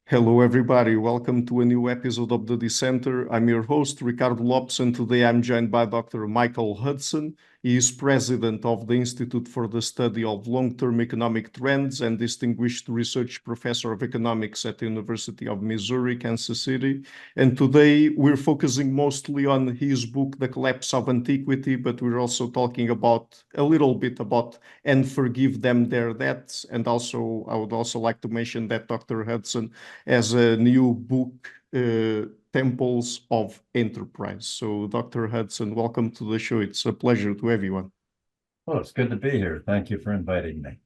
Hello, everybody. Welcome to a new episode of the Dissenter. I'm your host, Ricardo Lopes, and today I'm joined by Dr. Michael Hudson. He is president of the Institute for the Study of Long-Term Economic Trends and distinguished research professor of economics at the University of Missouri, Kansas City. And today we're focusing mostly on his book, The Collapse of Antiquity, but we're also talking about a little bit about and forgive them their debts. And also, I would also like to mention that Dr. Hudson as a new book, Temples of Enterprise. So, Dr. Hudson, welcome to the show. It's a pleasure to have you on. Well, it's good to be here. Thank you for inviting me.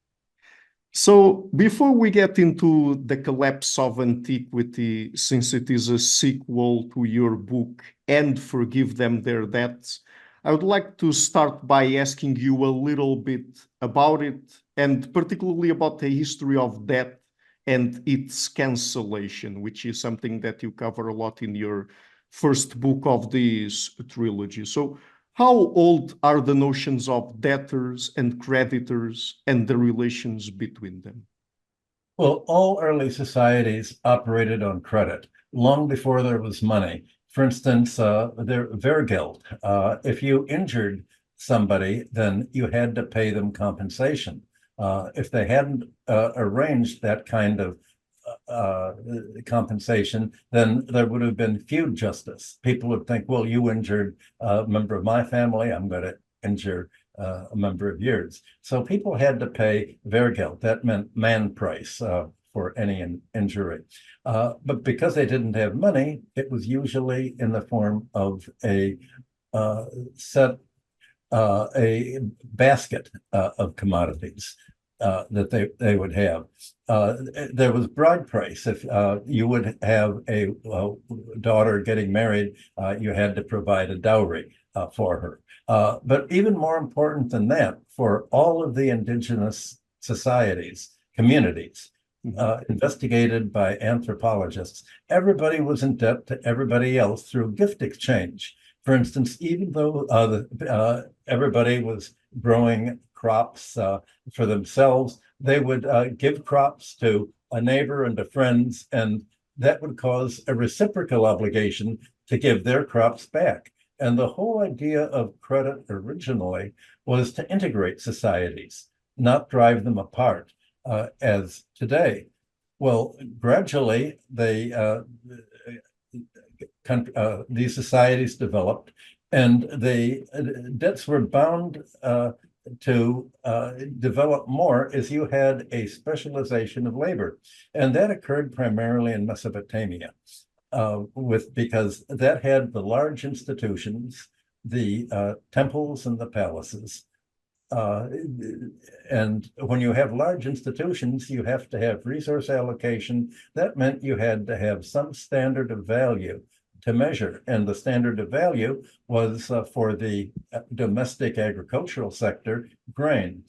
So, before we get into the Collapse of Antiquity, since it is a sequel to your book, And Forgive Them Their Debts, I would like to start by asking you a little bit about it, and particularly about the history of debt and its cancellation, which is something that you cover a lot in your first book of this trilogy. So how old are the notions of debtors and creditors and the relations between them? Well, all early societies operated on credit long before there was money. For instance, Wehrgeld. If you injured somebody, then you had to pay them compensation. If they hadn't arranged that kind of compensation, then there would have been feud justice. People would think, well, you injured a member of my family, I'm going to injure a member of yours. So people had to pay Wehrgeld. That meant man price for any injury. But because they didn't have money, it was usually in the form of a basket of commodities that they would have. There was bride price. If you would have a daughter getting married, you had to provide a dowry for her. But even more important than that, for all of the indigenous societies, communities, investigated by anthropologists, everybody was in debt to everybody else through gift exchange. For instance, even though everybody was growing crops for themselves, they would give crops to a neighbor and to friends, and that would cause a reciprocal obligation to give their crops back. And the whole idea of credit originally was to integrate societies, not drive them apart as today. Well, gradually, these societies developed, and debts were bound to develop more as you had a specialization of labor. And that occurred primarily in Mesopotamia, because that had the large institutions, the temples and the palaces. And when you have large institutions, you have to have resource allocation. That meant you had to have some standard of value to measure. And the standard of value was for the domestic agricultural sector, grain.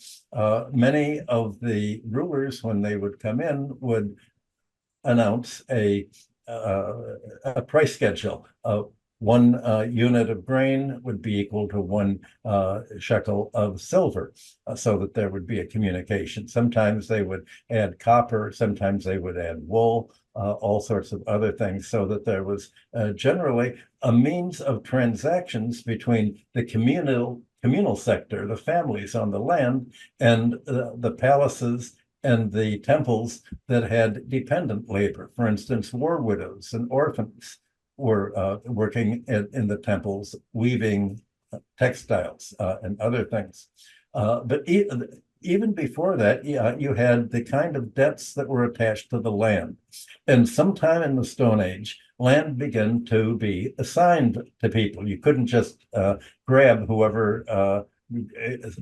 Many of the rulers, when they would come in, would announce a price schedule. One unit of grain would be equal to one shekel of silver, so that there would be a communication. Sometimes they would add copper, sometimes they would add wool, all sorts of other things, so that there was generally a means of transactions between the communal sector, the families on the land, and the palaces and the temples that had dependent labor. For instance, war widows and orphans were working in the temples, weaving textiles and other things. But even before that, you had the kind of debts that were attached to the land. And sometime in the Stone Age, land began to be assigned to people. You couldn't just grab whoever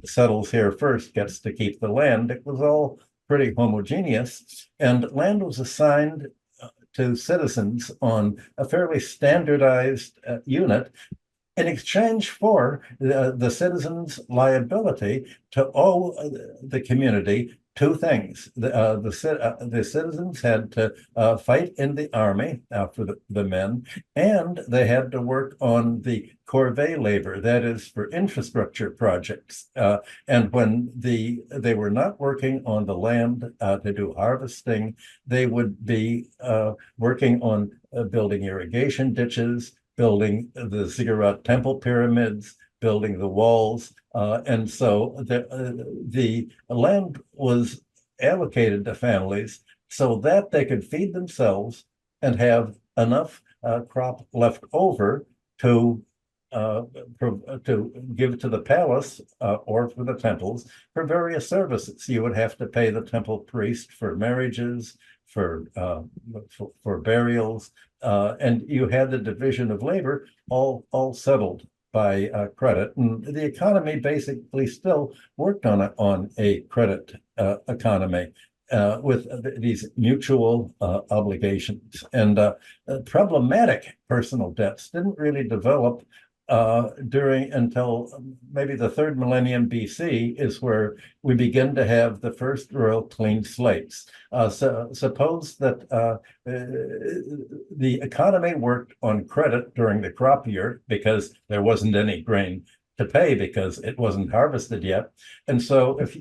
settles here first gets to keep the land. It was all pretty homogeneous, and land was assigned to citizens on a fairly standardized unit in exchange for the citizens' liability to owe the community two things. The citizens had to fight in the army for the men, and they had to work on the corvée labor, that is for infrastructure projects. And when they were not working on the land to do harvesting, they would be working on building irrigation ditches, building the ziggurat temple pyramids, building the walls. And so the land was allocated to families so that they could feed themselves and have enough crop left over to give to the palace or for the temples for various services. You would have to pay the temple priest for marriages, for burials, and you had the division of labor all settled by credit. And the economy basically still worked on a credit economy with these mutual obligations. And problematic personal debts didn't really develop until maybe the third millennium BC is where we begin to have the first real clean slates. So suppose that the economy worked on credit during the crop year because there wasn't any grain to pay because it wasn't harvested yet. And so if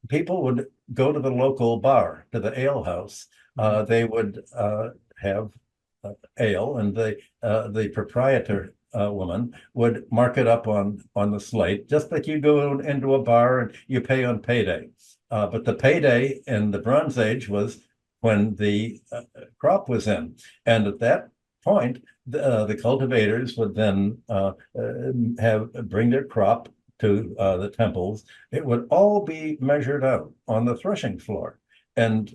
people would go to the local bar, to the ale house, they would have ale, and the proprietor woman would mark it up on the slate, just like you go into a bar and you pay on payday. But the payday in the Bronze Age was when the crop was in. And at that point, the cultivators would then bring their crop to the temples. It would all be measured out on the threshing floor. And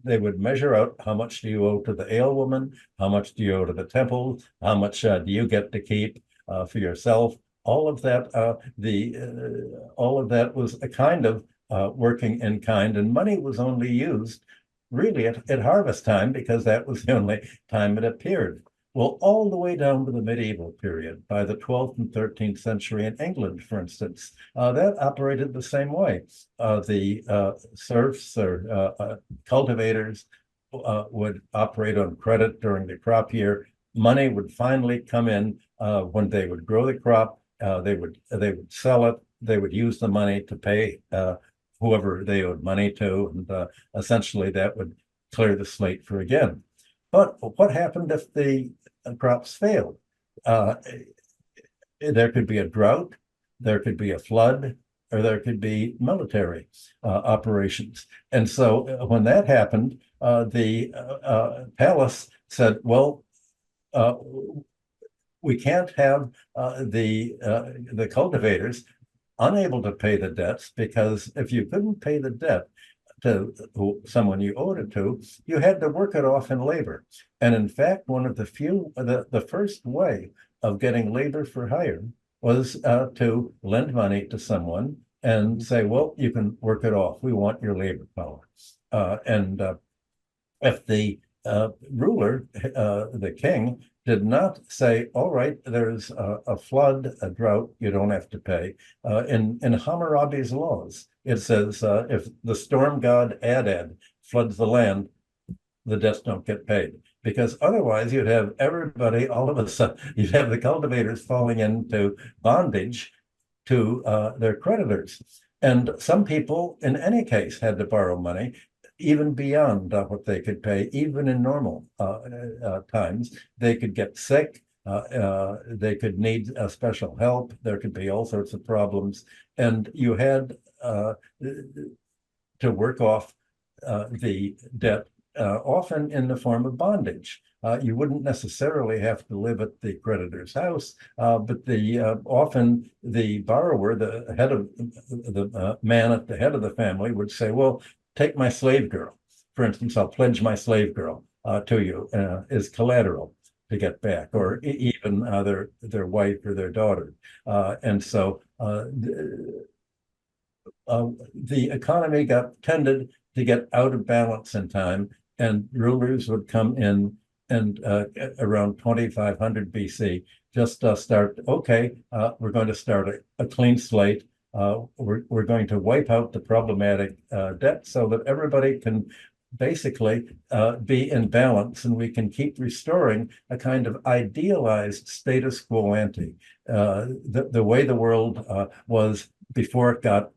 they would measure out how much do you owe to the alewoman, how much do you owe to the temple, how much do you get to keep for yourself. All of that, all of that was a kind of working in kind, and money was only used really at harvest time because that was the only time it appeared. Well, all the way down to the medieval period, by the 12th and 13th century in England, for instance, that operated the same way. The serfs or cultivators would operate on credit during the crop year. Money would finally come in when they would grow the crop. They would sell it. They would use the money to pay whoever they owed money to, and essentially that would clear the slate for again. But what happened if the crops failed? There could be a drought, there could be a flood, or there could be military operations. And so when that happened, the palace said, well, we can't have the cultivators unable to pay the debts, because if you couldn't pay the debt to someone you owed it to, you had to work it off in labor. And in fact, one of the first way of getting labor for hire was to lend money to someone and say, well, you can work it off. We want your labor power. And if the ruler, the king, did not say, all right, there's a flood, a drought, you don't have to pay. In Hammurabi's laws, it says if the storm god Adad floods the land, the debts don't get paid. Because otherwise you'd have everybody, all of a sudden, you'd have the cultivators falling into bondage to their creditors. And some people, in any case, had to borrow money, even beyond what they could pay, even in normal times. They could get sick, they could need special help, there could be all sorts of problems, and you had to work off the debt, often in the form of bondage. You wouldn't necessarily have to live at the creditor's house, but often the borrower, the head of the man at the head of the family, would say, well, take my slave girl. For instance, I'll pledge my slave girl to you as collateral to get back, or even their wife or their daughter. And so the economy tended to get out of balance in time, and rulers would come in and around 2500 BC, just start, okay, we're going to start a clean slate. we're going to wipe out the problematic debt so that everybody can basically be in balance, and we can keep restoring a kind of idealized status quo ante, the way the world was before it got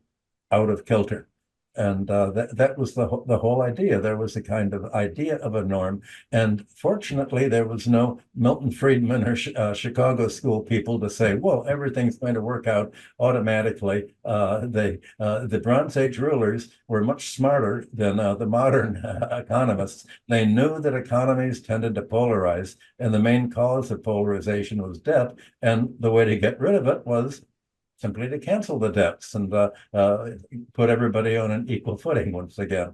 out of kilter. And that was the whole idea. There was a kind of idea of a norm. And fortunately, there was no Milton Friedman or Chicago school people to say, well, everything's going to work out automatically. The Bronze Age rulers were much smarter than the modern economists. They knew that economies tended to polarize, and the main cause of polarization was debt. And the way to get rid of it was simply to cancel the debts and put everybody on an equal footing once again.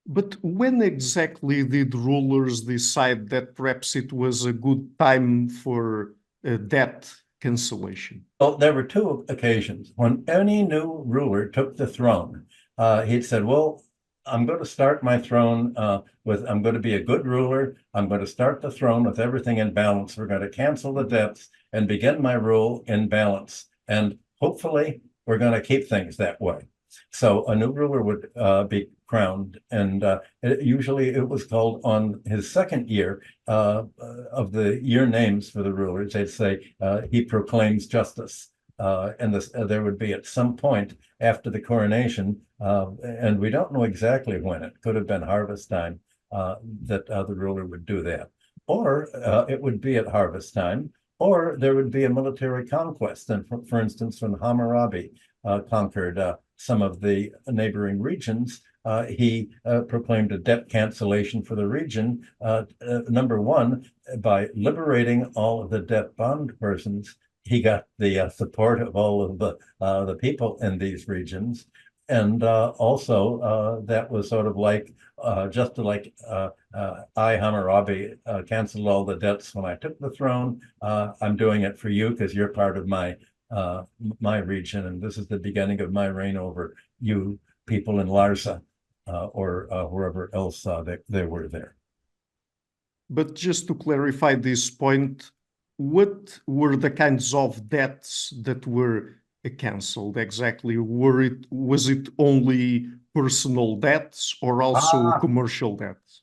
But when exactly did rulers decide that perhaps it was a good time for debt cancellation? Well, there were two occasions. When any new ruler took the throne, he said, well, I'm going to start my throne I'm going to be a good ruler. I'm going to start the throne with everything in balance. We're going to cancel the debts and begin my rule in balance. And hopefully we're going to keep things that way. So a new ruler would be crowned, and usually it was called on his second year of the year names for the rulers. They'd say he proclaims justice. And there would be at some point after the coronation, and we don't know exactly when. It could have been harvest time that the ruler would do that. Or it would be at harvest time, or there would be a military conquest. And for instance, when Hammurabi conquered some of the neighboring regions, he proclaimed a debt cancellation for the region. Number one, by liberating all of the debt bond persons, he got the support of all of the people in these regions. And also that was sort of like, just like I, Hammurabi, canceled all the debts when I took the throne. I'm doing it for you because you're part of my region, and this is the beginning of my reign over you people in Larsa or wherever else they were there. But just to clarify this point, what were the kinds of debts that were canceled exactly? Was it only personal debts or also commercial debts?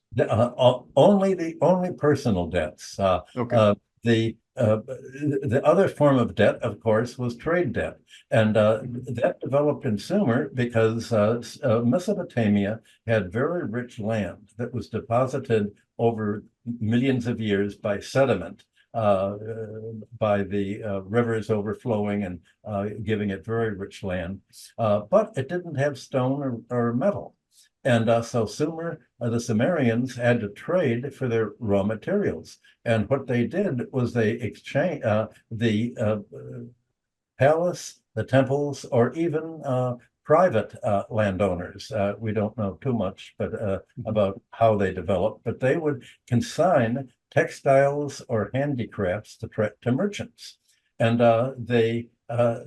Only personal debts. Okay. The other form of debt, of course, was trade debt. And that developed in Sumer because Mesopotamia had very rich land that was deposited over millions of years by sediment, by the rivers overflowing and giving it very rich land. But it didn't have stone or metal. And so Sumer, the Sumerians had to trade for their raw materials. And what they did was they exchanged the palace, the temples, or even private landowners. We don't know too much about how they developed, but they would consign textiles or handicrafts to merchants. And they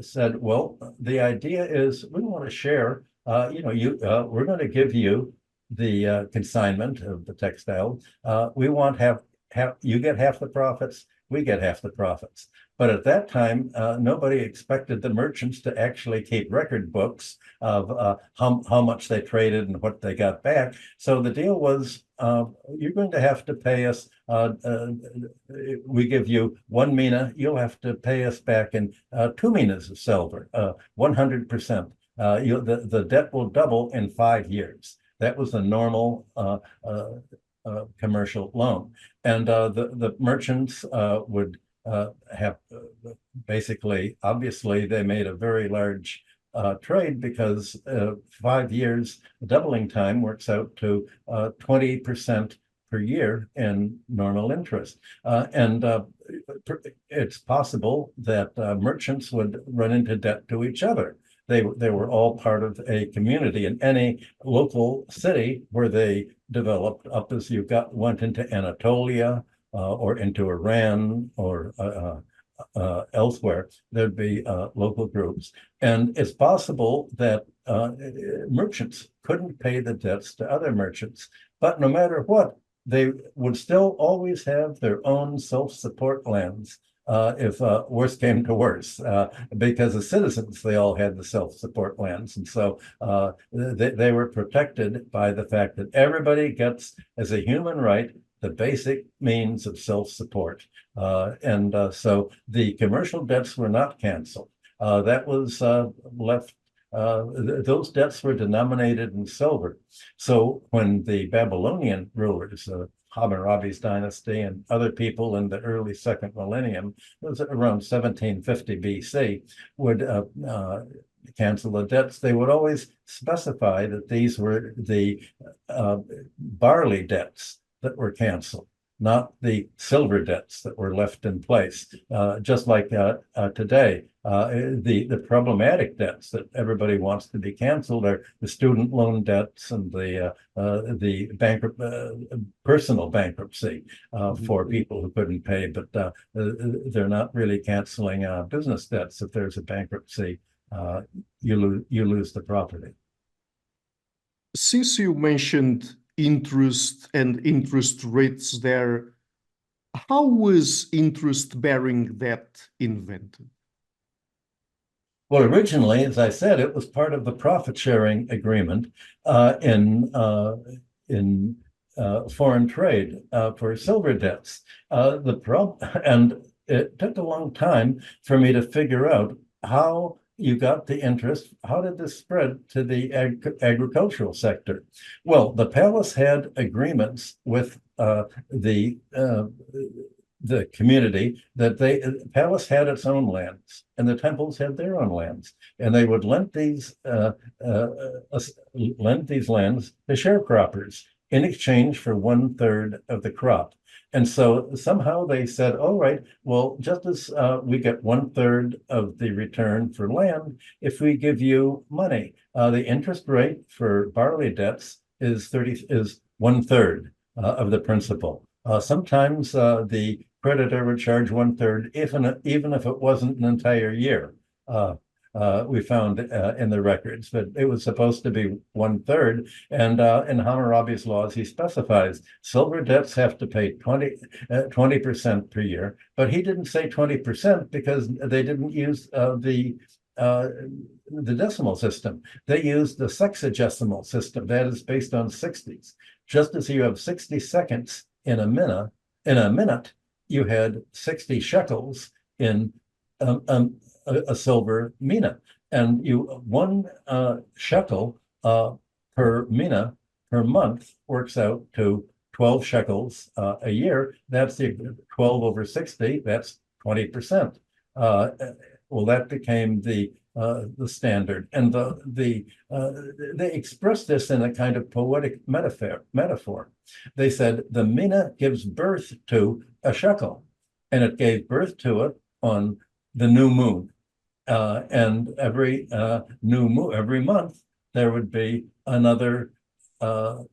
said, well, the idea is we want to share. We're going to give you the consignment of the textile. We want you get half the profits, we get half the profits. But at that time, nobody expected the merchants to actually keep record books of how much they traded and what they got back. So the deal was, you're going to have to pay us. We give you 1 mina, you'll have to pay us back in 2 minas of silver, 100%. The debt will double in 5 years. That was a normal commercial loan. And the merchants would have basically, obviously, they made a very large trade because 5 years doubling time works out to 20% per year in normal interest. And it's possible that merchants would run into debt to each other. They were all part of a community in any local city where they developed up as you went into Anatolia or into Iran or elsewhere. There'd be local groups. And it's possible that merchants couldn't pay the debts to other merchants, but no matter what, they would still always have their own self-support lands if worse came to worse, because the citizens, they all had the self-support lands. And so they were protected by the fact that everybody gets, as a human right, the basic means of self-support. So the commercial debts were not canceled. That was left. Those debts were denominated in silver. So when the Babylonian rulers, Hammurabi's dynasty and other people in the early second millennium, it was around 1750 BC, would cancel the debts, they would always specify that these were the barley debts that were canceled, not the silver debts that were left in place. Just like today, the problematic debts that everybody wants to be canceled are the student loan debts and the personal bankruptcy for people who couldn't pay, but they're not really canceling business debts. If there's a bankruptcy, you lose the property. Since you mentioned interest and interest rates there, how was interest-bearing debt invented? Well, originally, as I said, it was part of the profit-sharing agreement in foreign trade for silver debts. And it took a long time for me to figure out how you got the interest. How did this spread to the agricultural sector? Well, the palace had agreements with the community that the palace had its own lands and the temples had their own lands, and they would lend these lands to sharecroppers in exchange for 1/3 of the crop. And so somehow they said, all right, well, just as we get 1/3 of the return for land, if we give you money, the interest rate for barley debts is 1/3 of the principal. Sometimes the creditor would charge 1/3, even if it wasn't an entire year. We found in the records, but it was supposed to be 1/3. And in Hammurabi's laws, he specifies silver debts have to pay 20% per year. But he didn't say 20% because they didn't use the decimal system. They used the sexagesimal system. That is based on 60s. Just as you have 60 seconds in a minute, you had 60 shekels in a silver mina, and one shekel per mina per month works out to 12 shekels a year. That's the 12 over 60. That's 20%. Well, that became the standard, and they expressed this in a kind of poetic metaphor. They said the mina gives birth to a shekel, and it gave birth to it on the new moon. And every new moon, every month, there would be another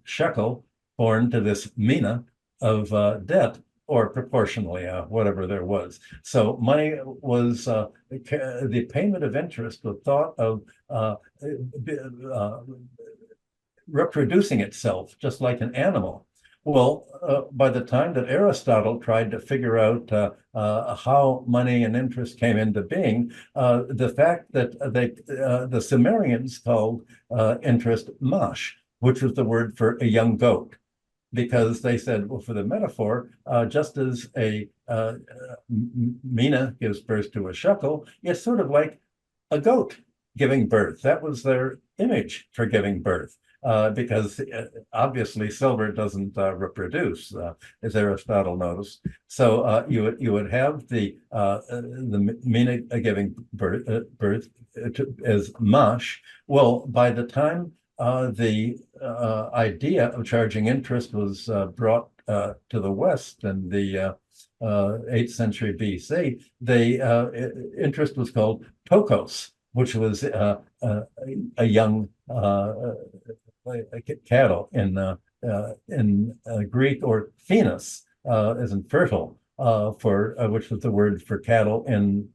shekel born to this mina of debt, or proportionally, whatever there was. So money was, the payment of interest was thought of reproducing itself just like an animal. Well, by the time that Aristotle tried to figure out how money and interest came into being, the fact that the Sumerians called interest mash, which was the word for a young goat, because they said, well, for the metaphor, just as a mina gives birth to a shekel, it's sort of like a goat giving birth. That was their image for giving birth. Because obviously silver doesn't reproduce, as Aristotle noticed. So you would have the mina giving birth as mash. Well, by the time the idea of charging interest was brought to the West in the 8th century BC, the interest was called tokos, which was a young cattle in Greek, or phenos, as in fertile, which was the word for cattle in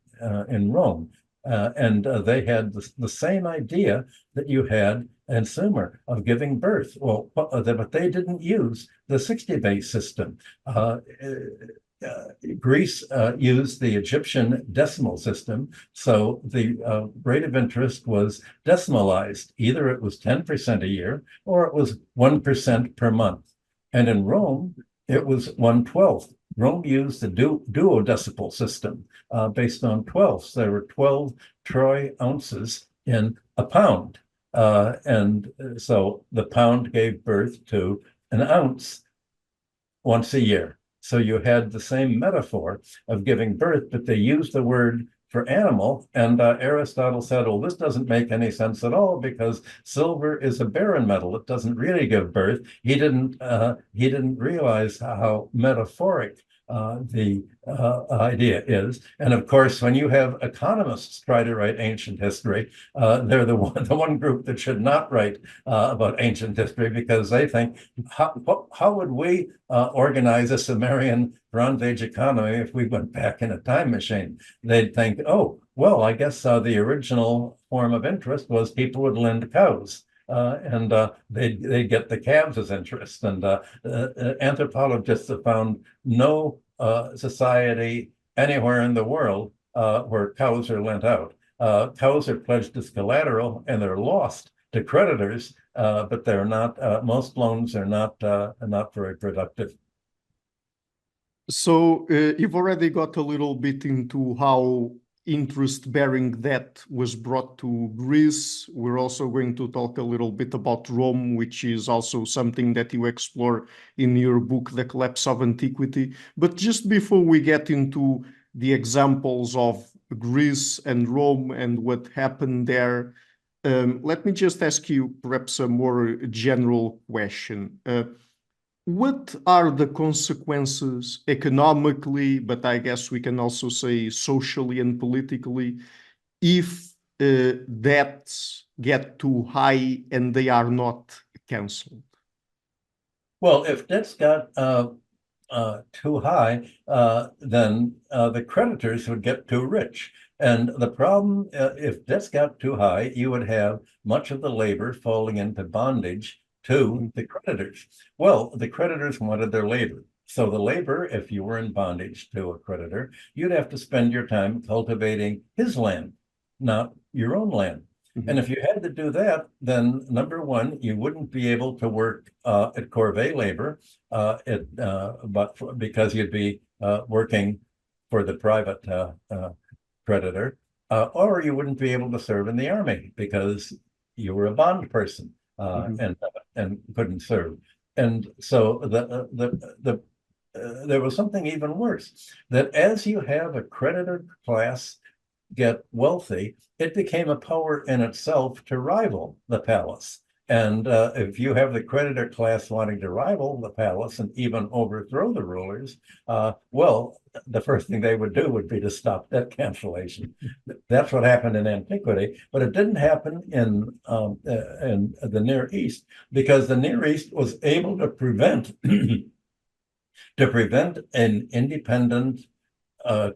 Rome, and they had the same idea that you had in Sumer of giving birth. Well, but they didn't use the 60-base system. Greece used the Egyptian decimal system, so the rate of interest was decimalized. Either it was 10% a year or it was 1% per month. And in Rome, it was 1/12. Rome used the duodecimal system based on twelfths. There were 12 troy ounces in a pound. And so the pound gave birth to an ounce once a year. So you had the same metaphor of giving birth, but they used the word for animal. And Aristotle said, well, this doesn't make any sense at all because silver is a barren metal. It doesn't really give birth. He didn't realize how metaphoric the idea is. And of course, when you have economists try to write ancient history, they're the one group that should not write about ancient history because they think, how would we organize a Sumerian Bronze Age economy if we went back in a time machine? They'd think, oh, well, I guess the original form of interest was people would lend cows. And they'd get the calves as interest. And anthropologists have found no society anywhere in the world where cows are lent out. Cows are pledged as collateral and they're lost to creditors, but they're not. Most loans are not very productive. So you've already got a little bit into how interest-bearing debt was brought to Greece. We're also going to talk a little bit about Rome, which is also something that you explore in your book, The Collapse of Antiquity. But just before we get into the examples of Greece and Rome and what happened there, let me just ask you perhaps a more general question. What are the consequences economically, but I guess we can also say socially and politically, if debts get too high and they are not cancelled? Well, if debts got too high, then the creditors would get too rich. And the problem, if debts got too high, you would have much of the labor falling into bondage to the creditors. Well, the creditors wanted their labor. So the labor, if you were in bondage to a creditor, you'd have to spend your time cultivating his land, not your own land. And if you had to do that, then number one, you wouldn't be able to work at corvée labor, because you'd be working for the private creditor, or you wouldn't be able to serve in the army because you were a bond person. And couldn't serve. And so there was something even worse, that as you have a creditor class get wealthy, it became a power in itself to rival the palace. And if you have the creditor class wanting to rival the palace and even overthrow the rulers, well, the first thing they would do would be to stop debt cancellation. That's what happened in antiquity, but it didn't happen in the Near East because the Near East was able to prevent an independent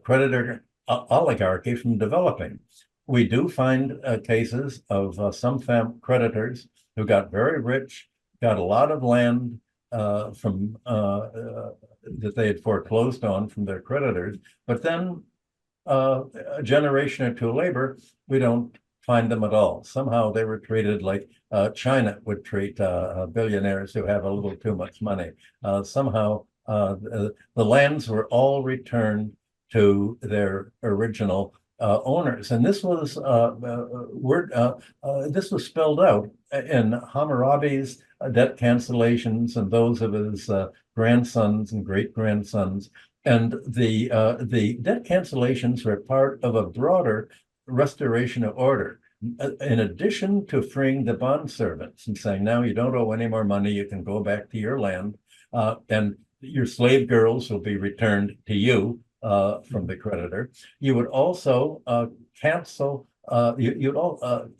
creditor oligarchy from developing. We do find cases of some creditors who got very rich, got a lot of land from that they had foreclosed on from their creditors, but then a generation or two later, we don't find them at all. Somehow they were treated like China would treat billionaires who have a little too much money. Somehow the lands were all returned to their original owners, and this was this was spelled out in Hammurabi's debt cancellations and those of his grandsons and great-grandsons. And the debt cancellations were part of a broader restoration of order. In addition to freeing the bond servants and saying, now you don't owe any more money, you can go back to your land, and your slave girls will be returned to you from the creditor. You would also cancel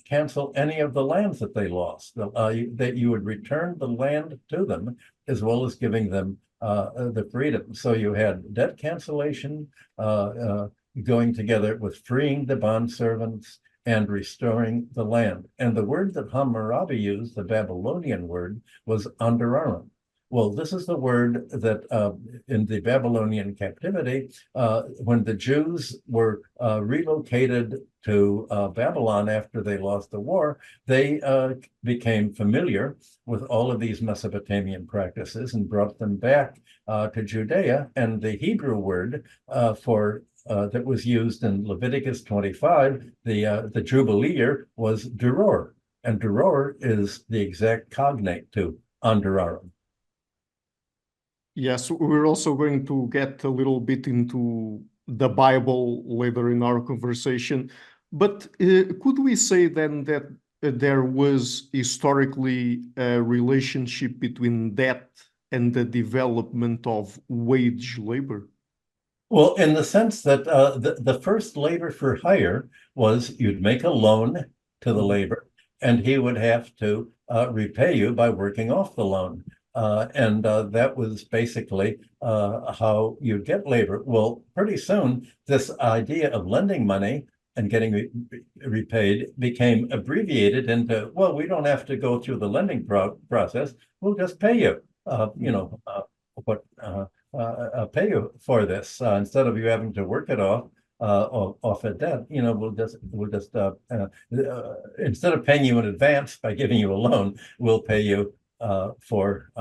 cancel any of the lands that they lost. That you would return the land to them, as well as giving them the freedom. So you had debt cancellation going together with freeing the bond servants and restoring the land. And the word that Hammurabi used, the Babylonian word, was andararam. Well, this is the word that in the Babylonian captivity, when the Jews were relocated to Babylon after they lost the war, they became familiar with all of these Mesopotamian practices and brought them back to Judea. And the Hebrew word for that was used in Leviticus 25, the Jubilee year, was duror. And duror is the exact cognate to Andurarum. Yes, we're also going to get a little bit into the Bible later in our conversation. But could we say then that there was historically a relationship between that and the development of wage labor? Well, in the sense that the first labor for hire was you'd make a loan to the labor, and he would have to repay you by working off the loan. And that was basically how you'd get labor. Well, pretty soon, this idea of lending money and getting repaid became abbreviated into, well, we don't have to go through the lending process. We'll just pay you, what pay you for this instead of you having to work it off a debt. We'll just instead of paying you in advance by giving you a loan, we'll pay you for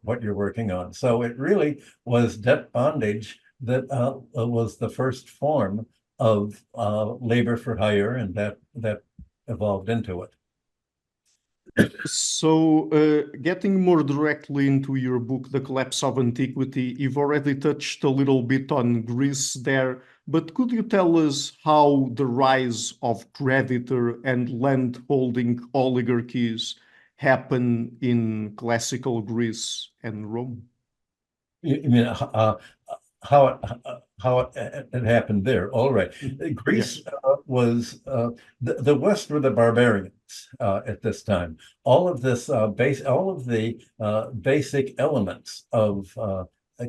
what you're working on. So it really was debt bondage that was the first form of labor for hire, and that evolved into it. So, getting more directly into your book, The Collapse of Antiquity, you've already touched a little bit on Greece there, but could you tell us how the rise of creditor and land-holding oligarchies happen in classical Greece and Rome? You mean how it happened there? All right. Greece was the West were the barbarians at this time. All of this all of the basic elements of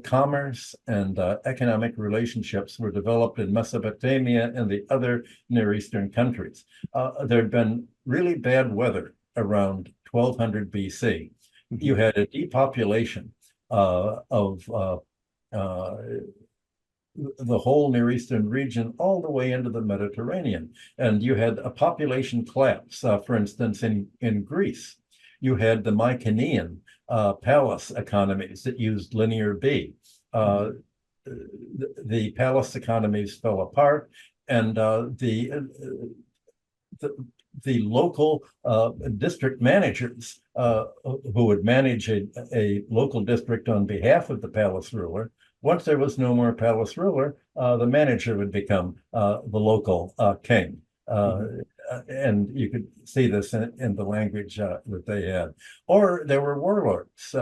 commerce and economic relationships were developed in Mesopotamia and the other Near Eastern countries. There had been really bad weather around 1200 BC. You had a depopulation of the whole Near Eastern region all the way into the Mediterranean. And you had a population collapse, for instance, in Greece. You had the Mycenaean palace economies that used linear B. The palace economies fell apart, and the local district managers who would manage a local district on behalf of the palace ruler. Once there was no more palace ruler, the manager would become the local king. And you could see this in the language that they had. Or there were warlords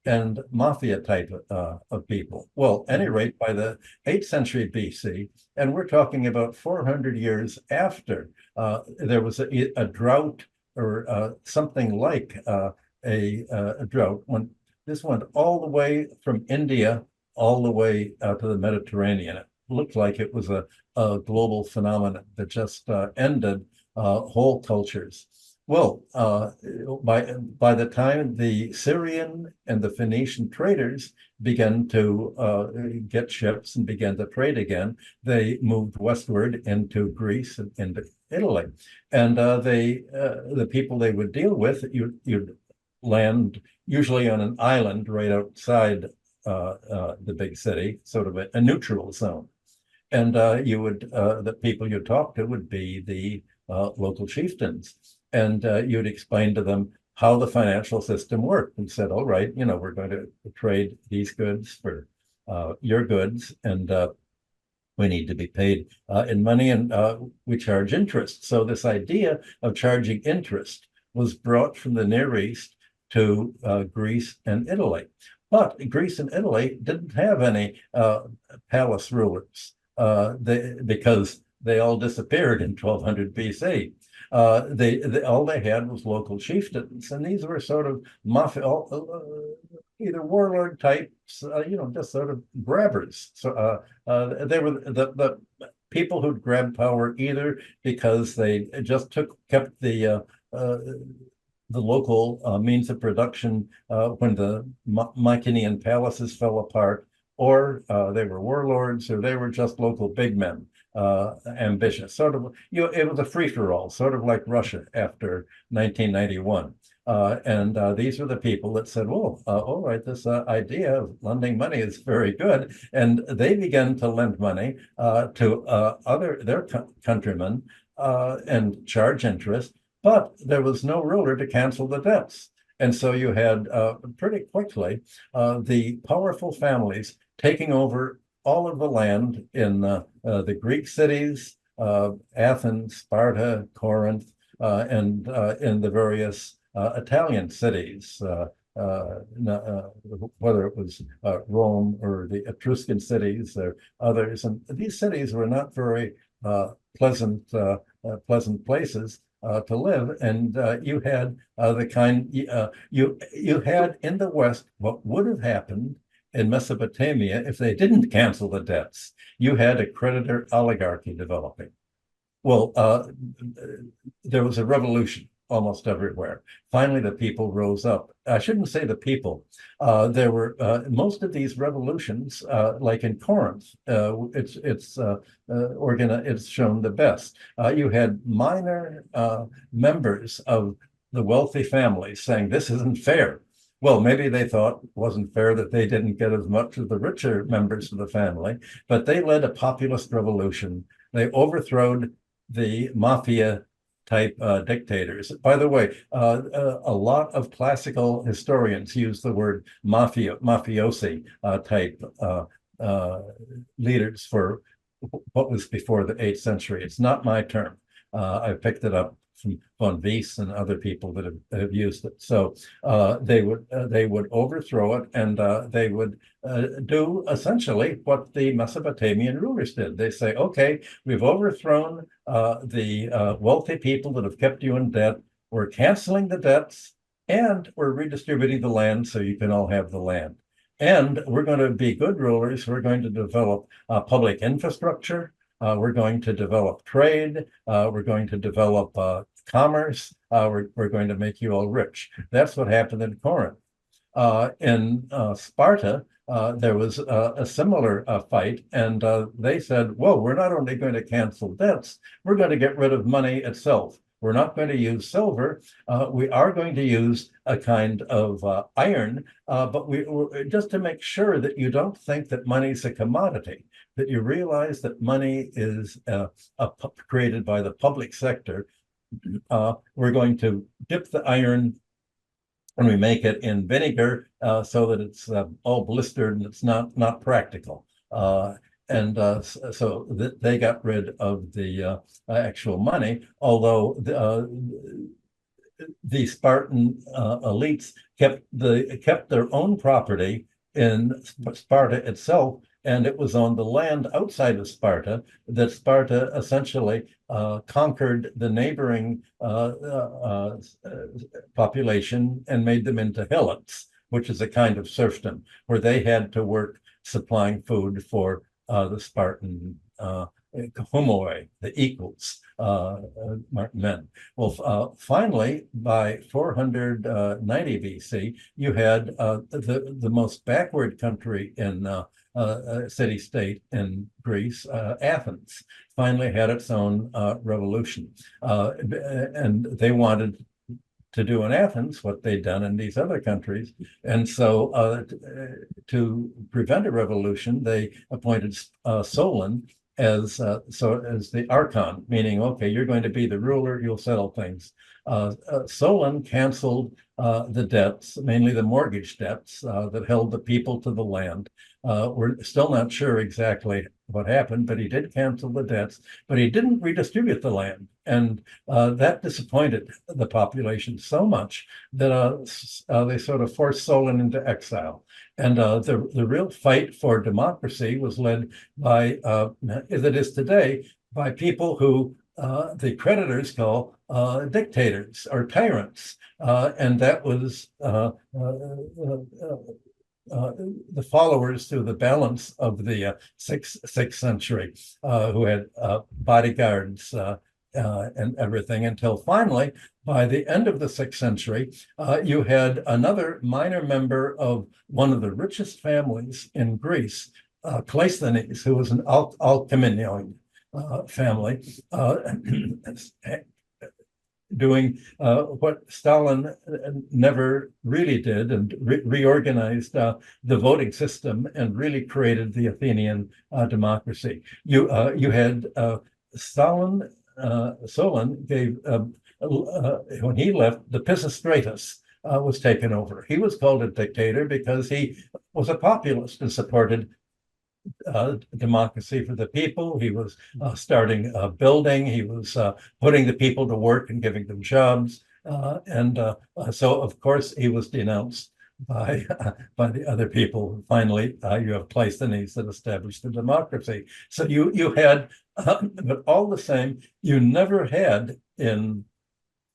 and mafia type of people. Well, at any rate, by the 8th century BC, and we're talking about 400 years after there was a drought or something like a drought, when this went all the way from India all the way to the Mediterranean. It looked like it was a global phenomenon that just ended whole cultures. Well, by the time the Syrian and the Phoenician traders began to get ships and began to trade again, they moved westward into Greece and into Italy. And the people they would deal with, you'd land usually on an island right outside the big city, sort of a neutral zone. And the people you talk to would be the local chieftains. And you'd explain to them how the financial system worked and said, all right, we're going to trade these goods for your goods, and we need to be paid in money, and we charge interest. So this idea of charging interest was brought from the Near East to Greece and Italy. But Greece and Italy didn't have any palace rulers because they all disappeared in 1200 BC. All they had was local chieftains, and these were sort of mafia, either warlord types, just sort of grabbers. So they were the people who'd grabbed power either because they just kept the the local means of production when the Mycenaean palaces fell apart, or they were warlords, or they were just local big men, ambitious. Sort of, it was a free-for-all, sort of like Russia after 1991. And these were the people that said, well, all right, this idea of lending money is very good. And they began to lend money to their countrymen and charge interest, but there was no ruler to cancel the debts. And so you had pretty quickly the powerful families taking over all of the land in the Greek cities, Athens, Sparta, Corinth, and in the various Italian cities, whether it was Rome or the Etruscan cities or others. And these cities were not very pleasant places to live. And you had the kind, you had in the West what would have happened in Mesopotamia if they didn't cancel the debts. You had a creditor oligarchy developing. Well, there was a revolution almost everywhere. Finally, the people rose up. I shouldn't say the people. There were most of these revolutions, like in Corinth, it's shown the best. You had minor members of the wealthy families saying, this isn't fair. Well, maybe they thought it wasn't fair that they didn't get as much as the richer members of the family, but they led a populist revolution. They overthrew the mafia type dictators. By the way, a lot of classical historians use the word mafiosi type leaders for what was before the 8th century. It's not my term. I picked it up from von Wies and other people that have used it. So they would overthrow it, and they would do essentially what the Mesopotamian rulers did. They say, okay, we've overthrown the wealthy people that have kept you in debt. We're canceling the debts, and we're redistributing the land so you can all have the land. And we're going to be good rulers. We're going to develop public infrastructure. We're going to develop trade. We're going to develop commerce. We're going to make you all rich. That's what happened in Corinth. In Sparta, there was a similar fight, and they said, well, we're not only going to cancel debts, we're going to get rid of money itself. We're not going to use silver. We are going to use a kind of iron, but just to make sure that you don't think that money's a commodity, that you realize that money is created by the public sector. We're going to dip the iron and we make it in vinegar so that it's all blistered and it's not practical. So they got rid of the actual money, although the Spartan elites kept their own property in Sparta itself, and it was on the land outside of Sparta that Sparta essentially conquered the neighboring population and made them into helots, which is a kind of serfdom, where they had to work supplying food for the Spartan homoi, the equals, men. Well, finally, by 490 BC, you had the most backward country in city-state in Greece, Athens, finally had its own revolution. And they wanted to do in Athens what they'd done in these other countries. And so to prevent a revolution, they appointed Solon as the archon, meaning, okay, you're going to be the ruler, you'll settle things. Solon canceled the debts, mainly the mortgage debts that held the people to the land. We're still not sure exactly what happened, but he did cancel the debts, but he didn't redistribute the land. And that disappointed the population so much that they sort of forced Solon into exile. And the real fight for democracy was led by, as it is today, by people who the creditors call dictators or tyrants. And that was the followers through the balance of the sixth century, who had bodyguards and everything, until finally, by the end of the 6th century, you had another minor member of one of the richest families in Greece, Cleisthenes, who was an Alcmenian family, doing what Stalin never really did, and reorganized the voting system and really created the Athenian democracy. You had Solon gave, when he left, the Pisistratus was taken over. He was called a dictator because he was a populist and supported democracy for the people. He was starting building. He was putting the people to work and giving them jobs. So, of course, he was denounced by the other people. Finally, you have Cleisthenes that established the democracy. So you had, but all the same, you never had in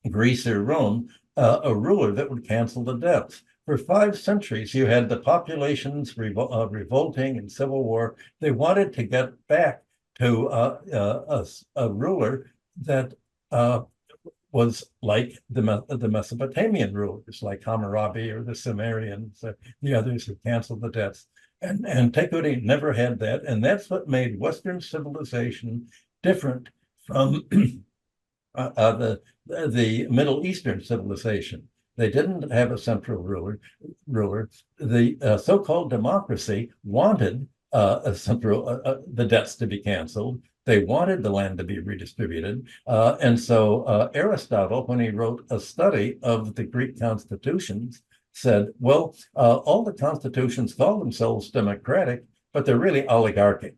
Greece or Rome a ruler that would cancel the debts. For 5 centuries, you had the populations revolting in civil war. They wanted to get back to a ruler that was like the Mesopotamian rulers, like Hammurabi or the Sumerians, the others who canceled the debts. And antiquity never had that. And that's what made Western civilization different from the Middle Eastern civilization. They didn't have a central ruler. The so-called democracy wanted the debts to be canceled. They wanted the land to be redistributed. And so Aristotle, when he wrote a study of the Greek constitutions, said, well, all the constitutions call themselves democratic, but they're really oligarchic.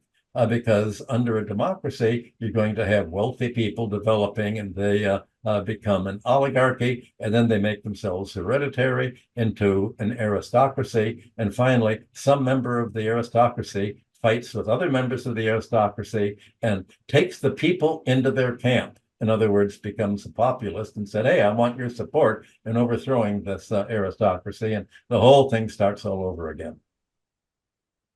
Because under a democracy, you're going to have wealthy people developing, and they become an oligarchy, and then they make themselves hereditary into an aristocracy. And finally, some member of the aristocracy fights with other members of the aristocracy and takes the people into their camp. In other words, becomes a populist and said, hey, I want your support in overthrowing this aristocracy. And the whole thing starts all over again.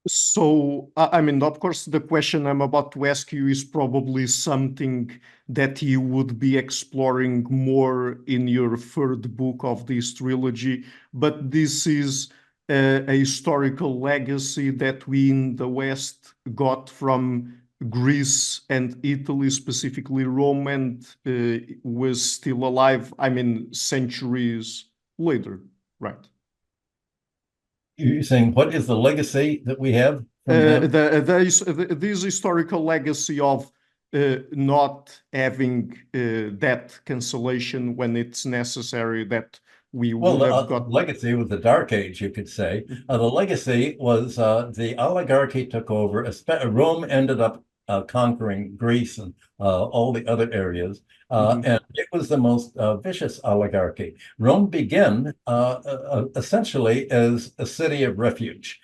So, I mean, of course, the question I'm about to ask you is probably something that you would be exploring more in your 3rd book of this trilogy, but this is a historical legacy that we in the West got from Greece and Italy, specifically Rome, and was still alive, I mean, centuries later, right? You're saying, what is the legacy that we have from them? This historical legacy of not having debt cancellation when it's necessary, that we would have got. Legacy was the Dark Age, you could say. The legacy was the oligarchy took over. Rome ended up conquering Greece and all the other areas. And it was the most vicious oligarchy. Rome began essentially as a city of refuge,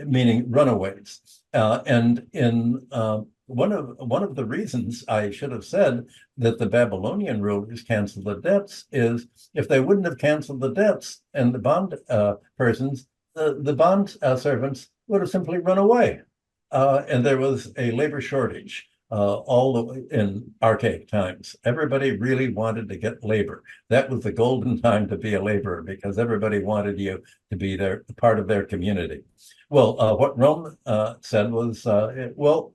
meaning runaways. And in one of the reasons I should have said that the Babylonian rulers canceled the debts is if they wouldn't have canceled the debts and the bond persons, the bond servants would have simply run away. And there was a labor shortage in archaic times. Everybody really wanted to get labor. That was the golden time to be a laborer, because everybody wanted you to be part of their community. Well, what Rome said was, well,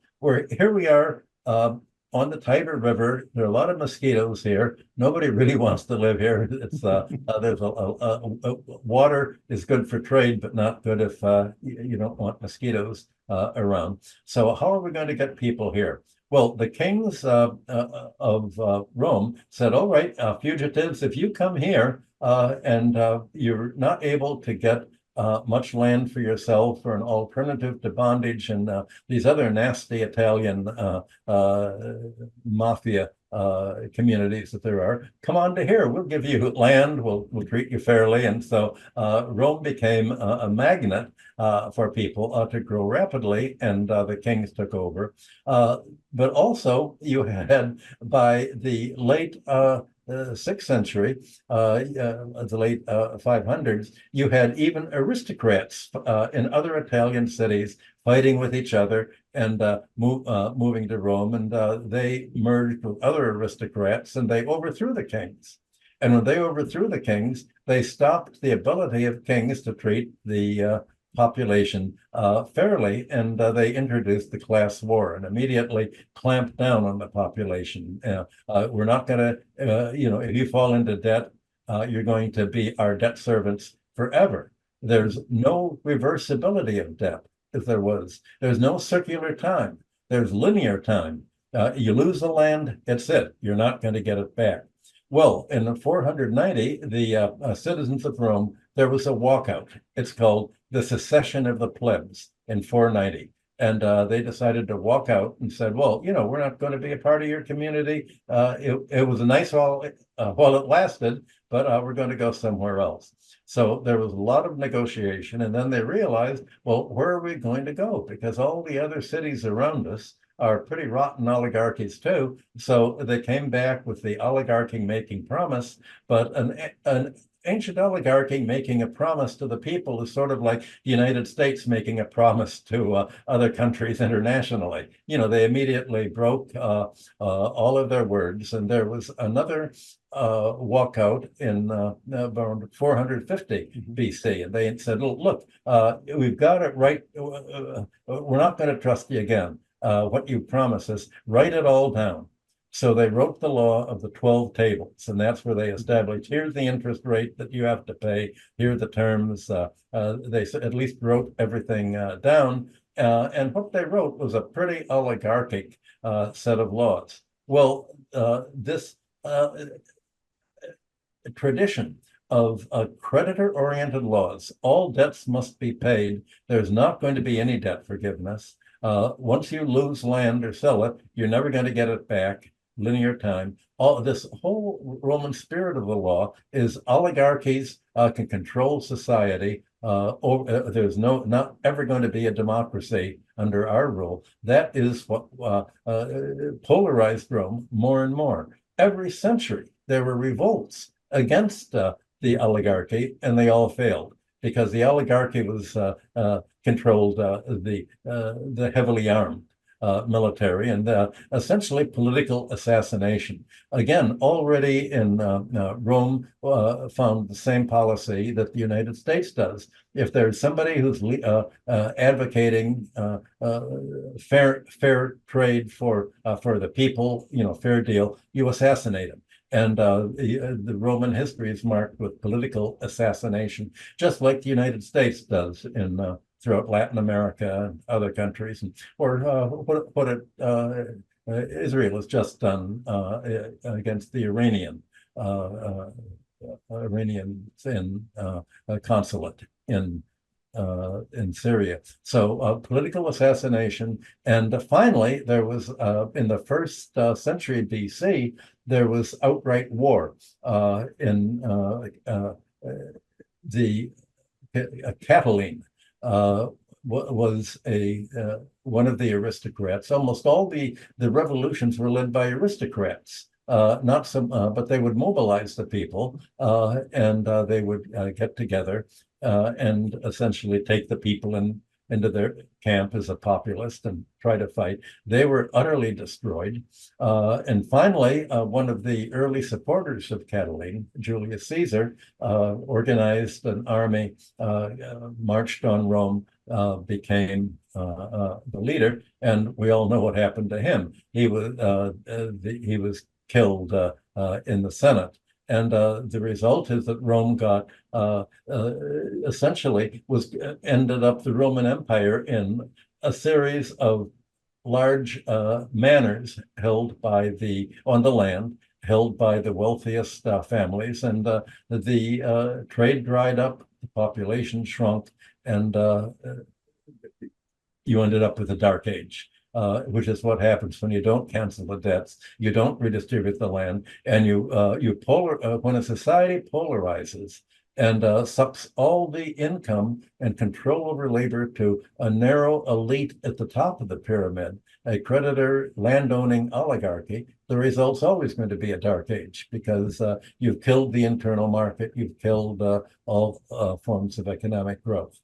here we are on the Tiber River. There are a lot of mosquitoes here. Nobody really wants to live here. It's there's water is good for trade, but not good if you don't want mosquitoes around. So how are we going to get people here? Well, the kings of Rome said, all right, fugitives, if you come here and you're not able to get much land for yourself or an alternative to bondage and these other nasty Italian mafia communities that there are, come on to here. We'll give you land. We'll treat you fairly. And so Rome became a magnet for people to grow rapidly, and the kings took over. But also you had, by the late 6th century, the late 500s, you had even aristocrats in other Italian cities fighting with each other and moving to Rome, and they merged with other aristocrats and they overthrew the kings. And when they overthrew the kings, they stopped the ability of kings to treat the population fairly, and they introduced the class war and immediately clamped down on the population. We're not going to, if you fall into debt, you're going to be our debt servants forever. There's no reversibility of debt, if there was. There's no circular time. There's linear time. You lose the land, it's it. You're not going to get it back. Well, in 490, the citizens of Rome, there was a walkout. It's called the secession of the plebs in 490. And they decided to walk out and said, well, we're not going to be a part of your community. It was a nice while it lasted, but we're going to go somewhere else. So there was a lot of negotiation. And then they realized, well, where are we going to go? Because all the other cities around us are pretty rotten oligarchies too. So they came back with the oligarchy making promise, but an ancient oligarchy making a promise to the people is sort of like the United States making a promise to other countries internationally. They immediately broke all of their words, and there was another walkout in around 450 BC, and they said, look, we've got it right. We're not going to trust you again. What you promise us, write it all down. So they wrote the law of the 12 tables, and that's where they established, here's the interest rate that you have to pay, here are the terms. They at least wrote everything down, and what they wrote was a pretty oligarchic set of laws. Well, this tradition of creditor-oriented laws, all debts must be paid. There's not going to be any debt forgiveness. Once you lose land or sell it, you're never going to get it back. Linear time. All this whole Roman spirit of the law is oligarchies can control society. There's not ever going to be a democracy under our rule. That is what polarized Rome more and more. Every century there were revolts against the oligarchy, and they all failed because the oligarchy was controlled the heavily armed military and essentially political assassination. Again, already in Rome found the same policy that the United States does. If there's somebody who's advocating fair trade for the people, fair deal, you assassinate them. And the Roman history is marked with political assassination, just like the United States does in throughout Latin America and other countries, or what Israel has just done against the Iranians in consulate in Syria. So political assassination, and finally there was in the first century BC there was outright war in the Catiline. Was one of the aristocrats. Almost all the revolutions were led by aristocrats. Not some, but they would mobilize the people, and they would get together and essentially take the people into their camp as a populist and try to fight. They were utterly destroyed. And finally, one of the early supporters of Catiline, Julius Caesar, organized an army, marched on Rome, became the leader, and we all know what happened to him. He was killed in the Senate. And the result is that Rome got essentially ended up the Roman Empire in a series of large manors held on the land, held by the wealthiest families, and the trade dried up, the population shrunk, and you ended up with a dark age. Which is what happens when you don't cancel the debts, you don't redistribute the land, and when a society polarizes and sucks all the income and control over labor to a narrow elite at the top of the pyramid, a creditor landowning oligarchy, the result's always going to be a dark age because you've killed the internal market, you've killed all forms of economic growth.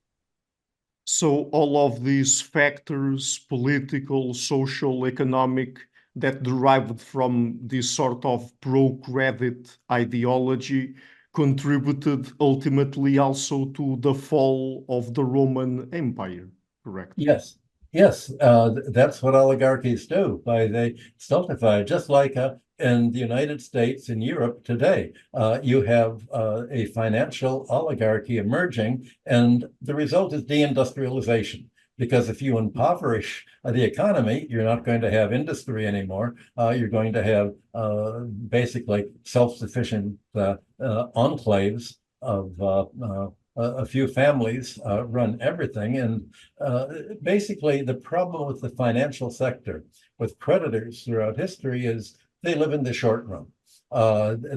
So all of these factors, political, social, economic, that derived from this sort of pro-credit ideology contributed ultimately also to the fall of the Roman Empire, correct? Yes, yes, that's what oligarchies do. They stultify, just like in the United States and Europe today. You have a financial oligarchy emerging, and the result is deindustrialization. Because if you impoverish the economy, you're not going to have industry anymore. You're going to have basically self-sufficient enclaves of a few families run everything. And basically, the problem with the financial sector, with creditors throughout history, is they live in the short run.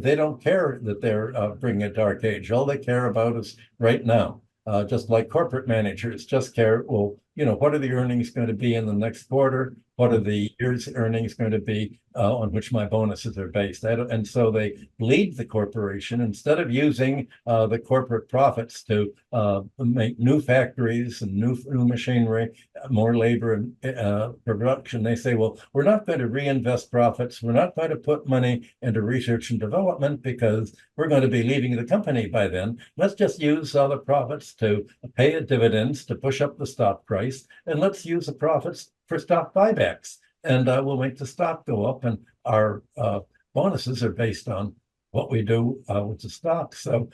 They don't care that they're bringing a dark age. All they care about is right now. Just like corporate managers just care, well, what are the earnings going to be in the next quarter? What are the year's earnings going to be on which my bonuses are based? And so they bleed the corporation instead of using the corporate profits to make new factories and new machinery, more labor and production. They say, well, we're not going to reinvest profits. We're not going to put money into research and development because we're going to be leaving the company by then. Let's just use the profits to pay dividends to push up the stock price, and let's use the profits for stock buybacks, and we'll make the stock go up, and our bonuses are based on what we do with the stock. So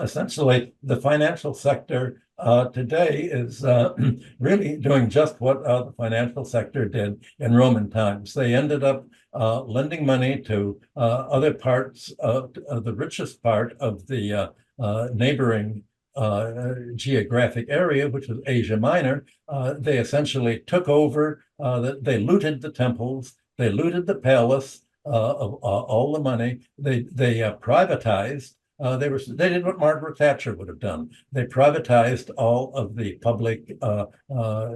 essentially, the financial sector today is really doing just what the financial sector did in Roman times. They ended up lending money to other parts of the richest part of the neighboring geographic area, which was Asia Minor. They essentially took over, they looted the temples, they looted the palace of all the money. They privatized. They did what Margaret Thatcher would have done. They privatized all of the public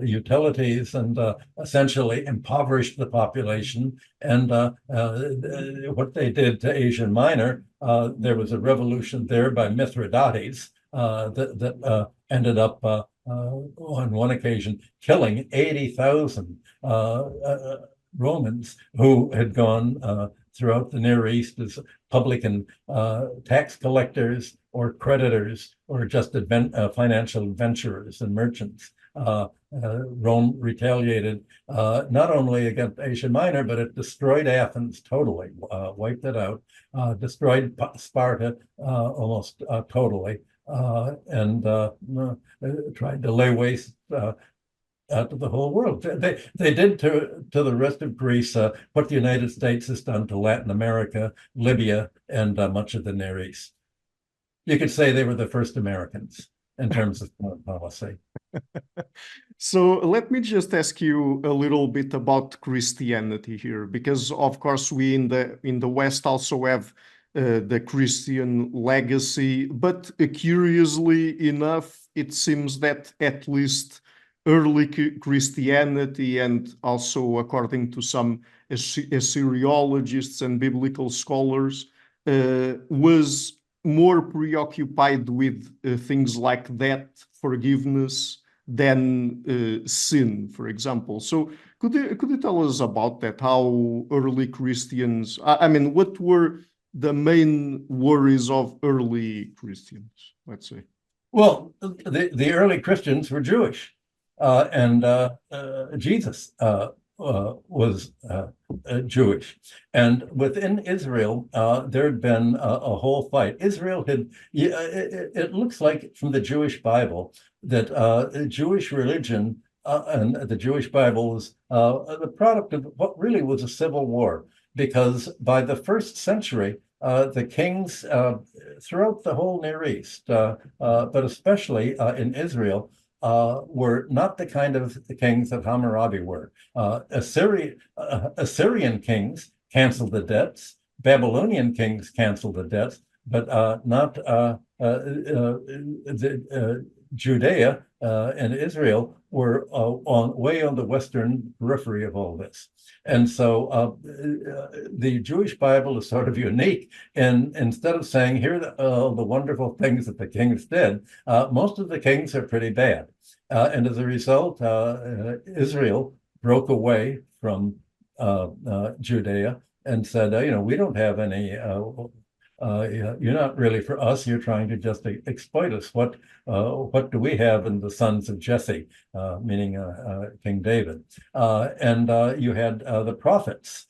utilities and essentially impoverished the population. And what they did to Asia Minor, there was a revolution there by Mithridates that ended up on one occasion killing 80,000 Romans who had gone throughout the Near East as public and tax collectors or creditors or just financial adventurers and merchants. Rome retaliated not only against Asia Minor, but it destroyed Athens totally, wiped it out, destroyed Sparta almost totally, and tried to lay waste to the whole world. They did to the rest of Greece what the United States has done to Latin America, Libya, and much of the Near East. You could say they were the first Americans in terms of foreign policy. So let me just ask you a little bit about Christianity here, because of course we in the West also have the Christian legacy, but curiously enough, it seems that at least early Christianity, and also according to some Assyriologists and biblical scholars, was more preoccupied with things like debt, forgiveness, than sin, for example. So could you tell us about that? How early Christians, I mean, what were the main worries of early Christians, let's say? Well, the early Christians were Jewish, and Jesus was Jewish. And within Israel, there had been a whole fight. Israel had, it looks like from the Jewish Bible that the Jewish religion and the Jewish Bible was the product of what really was a civil war, because by the first century, the kings throughout the whole Near East, but especially in Israel, were not the kind of the kings that Hammurabi were. Assyrian kings canceled the debts. Babylonian kings canceled the debts. but not Judea and Israel were way on the western periphery of all this. And so the Jewish Bible is sort of unique. And instead of saying, here are the wonderful things that the kings did, most of the kings are pretty bad. And as a result, Israel broke away from Judea and said, we don't have any, you're not really for us, you're trying to just exploit us. What do we have in the sons of Jesse, meaning King David? And you had the prophets,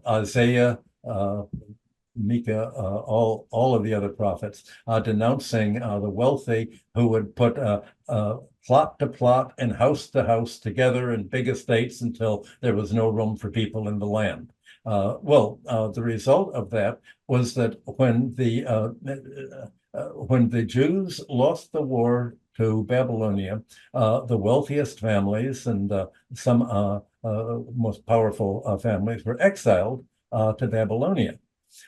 Isaiah, Micah, all of the other prophets, denouncing the wealthy who would put plot to plot and house to house together in big estates until there was no room for people in the land. The result of that was that when the Jews lost the war to Babylonia, the wealthiest families and some most powerful families were exiled to Babylonia.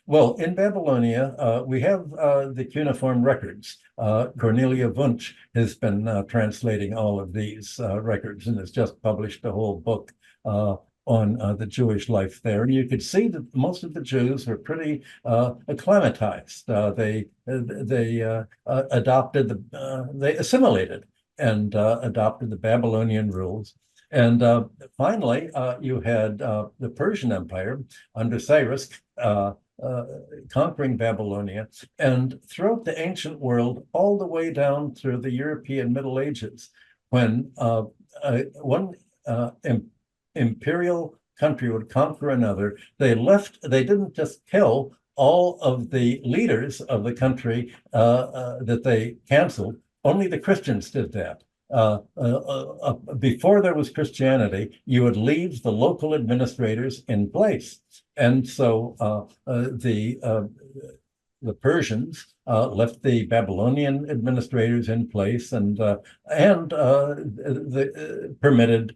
Well, in Babylonia, we have the cuneiform records. Cornelia Wunsch has been translating all of these records and has just published a whole book on the Jewish life there. And you could see that most of the Jews were pretty acclimatized. They assimilated and adopted the Babylonian rules. And finally, you had the Persian Empire under Cyrus conquering Babylonia, and throughout the ancient world, all the way down through the European Middle Ages, when one imperial country would conquer another, they didn't just kill all of the leaders of the country that they canceled. Only the Christians did that. Before there was Christianity, you would leave the local administrators in place. And so the Persians left the Babylonian administrators in place and permitted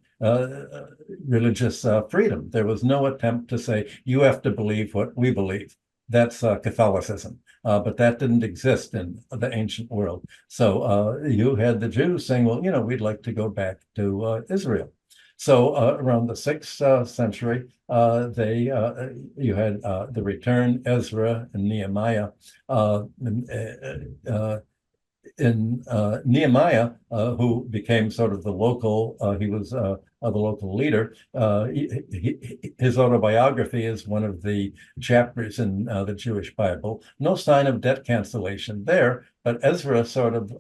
religious freedom. There was no attempt to say, you have to believe what we believe. That's Catholicism. But that didn't exist in the ancient world. So you had the Jews saying, well, we'd like to go back to Israel. So around the 6th century, you had the return, Ezra and Nehemiah. In Nehemiah, who became sort of the local, he was the local leader. His autobiography is one of the chapters in the Jewish Bible. No sign of debt cancellation there, but Ezra sort of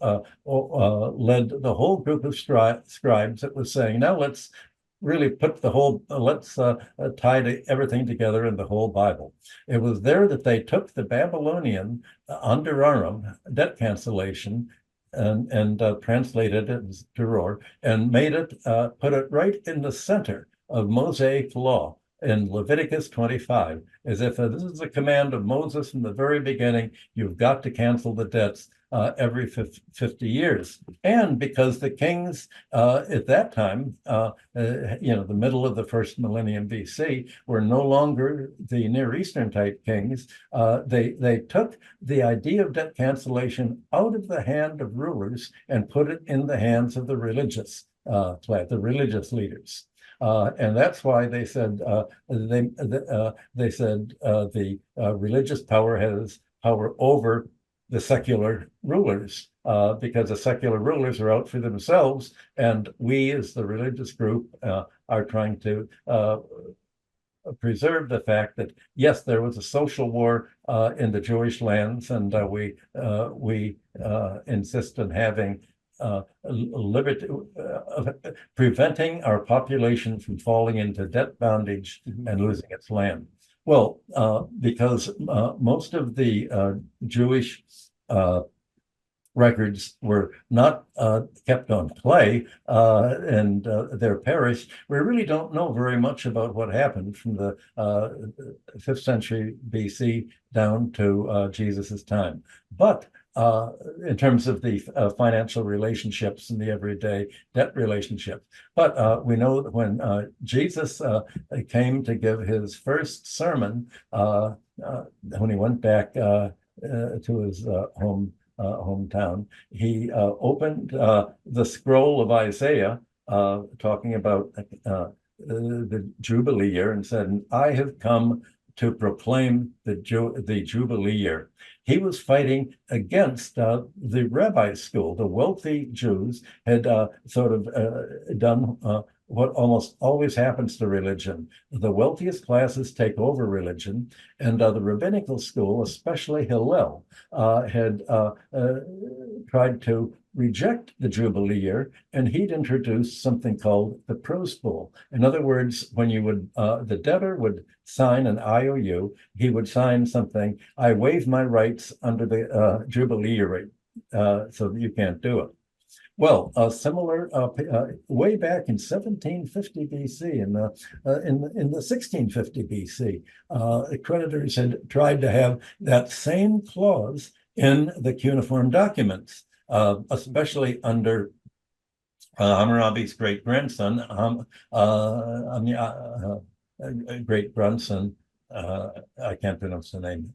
led the whole group of scribes that was saying, now let's really put the whole, let's tie everything together in the whole Bible. It was there that they took the Babylonian under Aram debt cancellation and translated it as Terror and made it, put it right in the center of Mosaic law in Leviticus 25, as if this is a command of Moses from the very beginning, you've got to cancel the debts every 50 years. And because the kings at that time, the middle of the first millennium BC, were no longer the Near Eastern type kings, they took the idea of debt cancellation out of the hand of rulers and put it in the hands of the religious leaders. And that's why they said the religious power has power over the secular rulers, because the secular rulers are out for themselves, and we as the religious group are trying to preserve the fact that, yes, there was a social war in the Jewish lands, and we insist on having liberty, preventing our population from falling into debt bondage and losing its land. Well, because most of the Jewish records were not kept on clay and they're perished, we really don't know very much about what happened from the 5th century BC down to Jesus's time. But in terms of the financial relationships and the everyday debt relationship. But we know that when Jesus came to give his first sermon, when he went back to his hometown, he opened the scroll of Isaiah, talking about the Jubilee year, and said, "I have come to proclaim the Jubilee year." He was fighting against the rabbi school. The wealthy Jews had sort of done what almost always happens to religion. The wealthiest classes take over religion, and the rabbinical school, especially Hillel, had tried to reject the Jubilee year, and he'd introduced something called the pro-school. In other words, when you would, the debtor would sign an IOU, he would sign something, "I waive my rights under the Jubilee year, so you can't do it." Well, similar way back in 1750 BC, in the 1650 BC, creditors had tried to have that same clause in the cuneiform documents, especially under Hammurabi's great-grandson, great-grandson. I can't pronounce the name.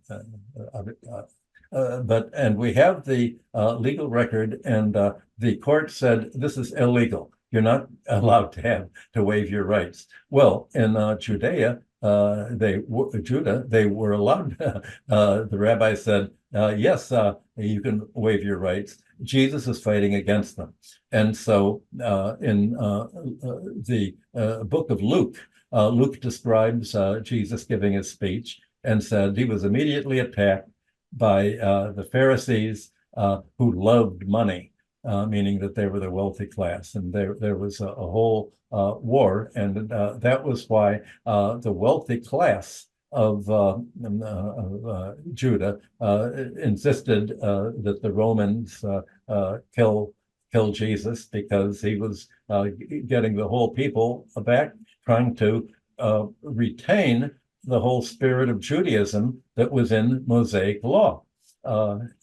And we have the legal record, and the court said this is illegal. You're not allowed to waive your rights. Well, in Judah, they were allowed. The rabbi said, yes, you can waive your rights. Jesus is fighting against them. And so in the book of Luke, Luke describes Jesus giving his speech and said he was immediately attacked by the Pharisees who loved money, meaning that they were the wealthy class. And there was a whole war. And that was why the wealthy class of Judah insisted that the Romans kill Jesus, because he was getting the whole people back, trying to retain the whole spirit of Judaism that was in Mosaic law.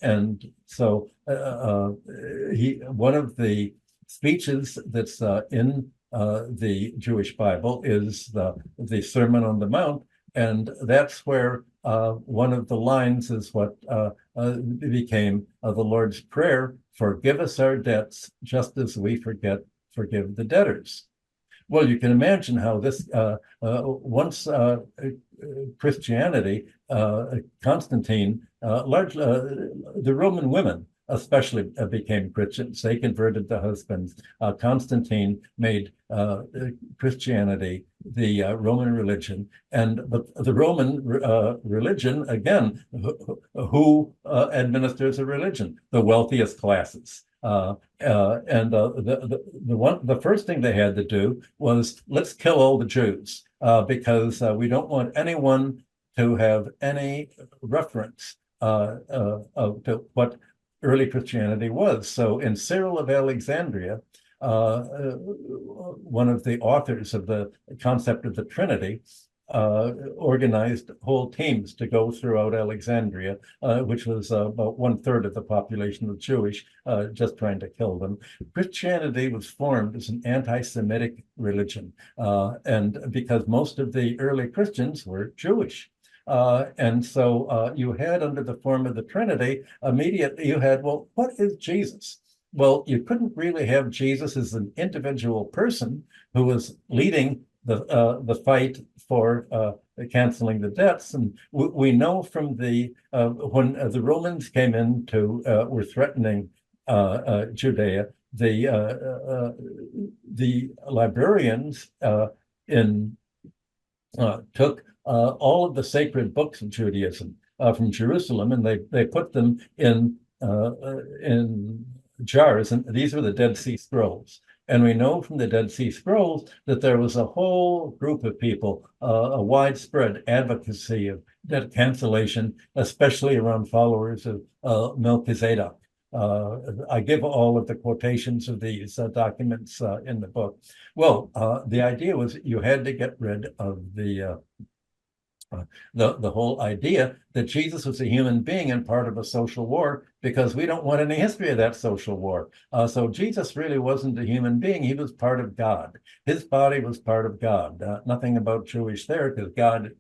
And so one of the speeches that's in the Jewish Bible is the Sermon on the Mount, and that's where one of the lines is what became the Lord's Prayer: "Forgive us our debts, just as we forgive the debtors." Well, you can imagine how this, once Christianity, Constantine, the Roman women especially became Christians. They converted the husbands. Constantine made Christianity the Roman religion, and the Roman religion, again, who administers a religion? The wealthiest classes. The first thing they had to do was, let's kill all the Jews, because we don't want anyone to have any reference to what early Christianity was. So in Cyril of Alexandria, one of the authors of the concept of the Trinity, organized whole teams to go throughout Alexandria, which was about 1/3 of the population was Jewish, just trying to kill them. Christianity was formed as an anti-Semitic religion, and because most of the early Christians were Jewish. And so you had, under the form of the Trinity, immediately you had, well, what is Jesus? Well, you couldn't really have Jesus as an individual person who was leading the fight for canceling the debts. And we know from when the Romans came in were threatening Judea, the librarians took all of the sacred books of Judaism from Jerusalem, and they put them in jars, and these were the Dead Sea Scrolls. And we know from the Dead Sea Scrolls that there was a whole group of people, a widespread advocacy of debt cancellation, especially around followers of Melchizedek. I give all of the quotations of these documents in the book. Well, the idea was you had to get rid of the whole idea that Jesus was a human being and part of a social war, because we don't want any history of that social war. So Jesus really wasn't a human being. He was part of God. His body was part of God. Nothing about Jewish there, because God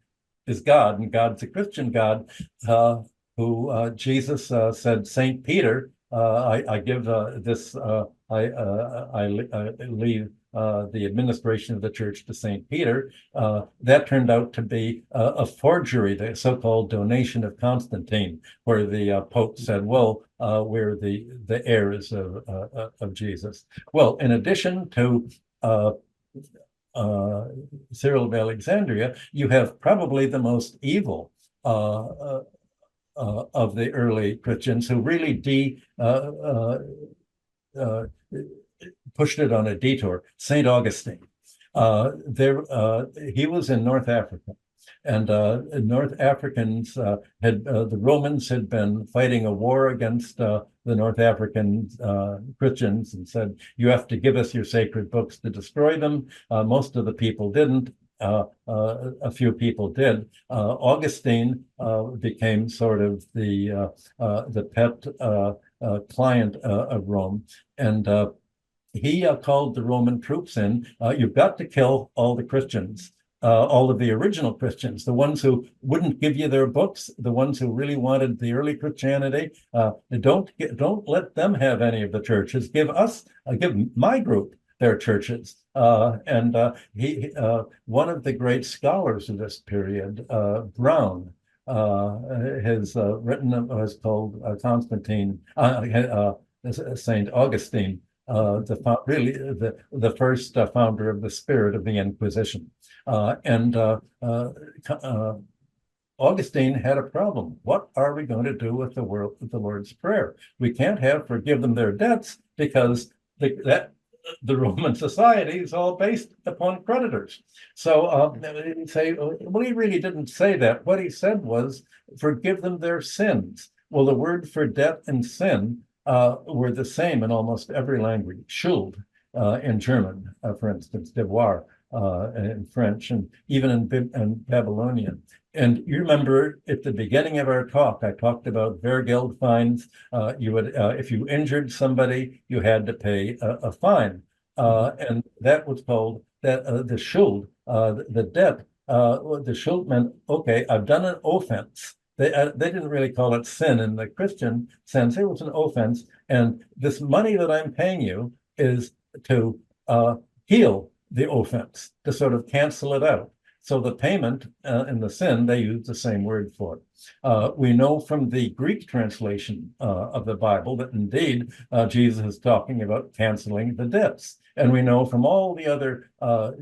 is God, and God's a Christian God, who Jesus said, Saint Peter, I give this, I leave the administration of the church to St. Peter. That turned out to be a forgery, the so-called donation of Constantine, where the Pope said, well, we're the heirs of Jesus. Well, in addition to Cyril of Alexandria, you have probably the most evil of the early Christians who really pushed it on a detour, St. Augustine. He was in North Africa, and North Africans the Romans had been fighting a war against the North African Christians and said, you have to give us your sacred books to destroy them. Most of the people didn't. A few people did. Augustine became sort of the pet client of Rome, and he called the Roman troops in. You've got to kill all the Christians, all of the original Christians, the ones who wouldn't give you their books, the ones who really wanted the early Christianity. Don't let them have any of the churches. Give my group their churches. And one of the great scholars of this period, Brown, has called Constantine, Saint Augustine, the first founder of the spirit of the Inquisition. Augustine had a problem. What are we going to do with the Lord's Prayer? We can't have forgive them their debts, because the Roman society is all based upon creditors. So he'd say, well, he really didn't say that. What he said was, forgive them their sins. Well, the word for debt and sin were the same in almost every language. Schuld in German, for instance, devoir in French, and even in Babylonian. And you remember at the beginning of our talk, I talked about Wehrgeld fines. You would, if you injured somebody, you had to pay a fine, and that was called the Schuld, the debt. The Schuld meant, okay, I've done an offense. They didn't really call it sin in the Christian sense. It was an offense, and this money that I'm paying you is to heal the offense, to sort of cancel it out. So the payment and the sin, they use the same word for it. We know from the Greek translation of the Bible that indeed Jesus is talking about canceling the debts. And we know from all the other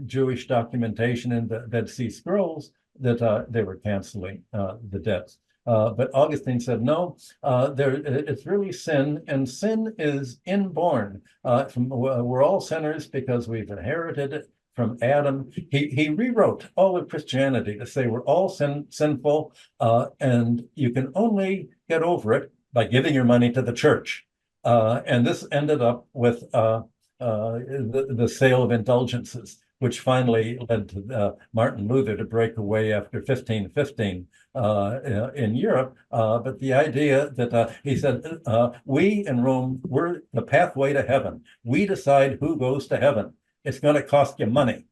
Jewish documentation in the Dead Sea Scrolls that they were canceling the debts. But Augustine said, no, it's really sin, and sin is inborn. We're all sinners because we've inherited it from Adam. He rewrote all of Christianity to say we're all sinful, and you can only get over it by giving your money to the church. And this ended up with the sale of indulgences, which finally led to Martin Luther to break away after 1515 in Europe. But the idea that he said, we in Rome, we're the pathway to heaven. We decide who goes to heaven. It's going to cost you money.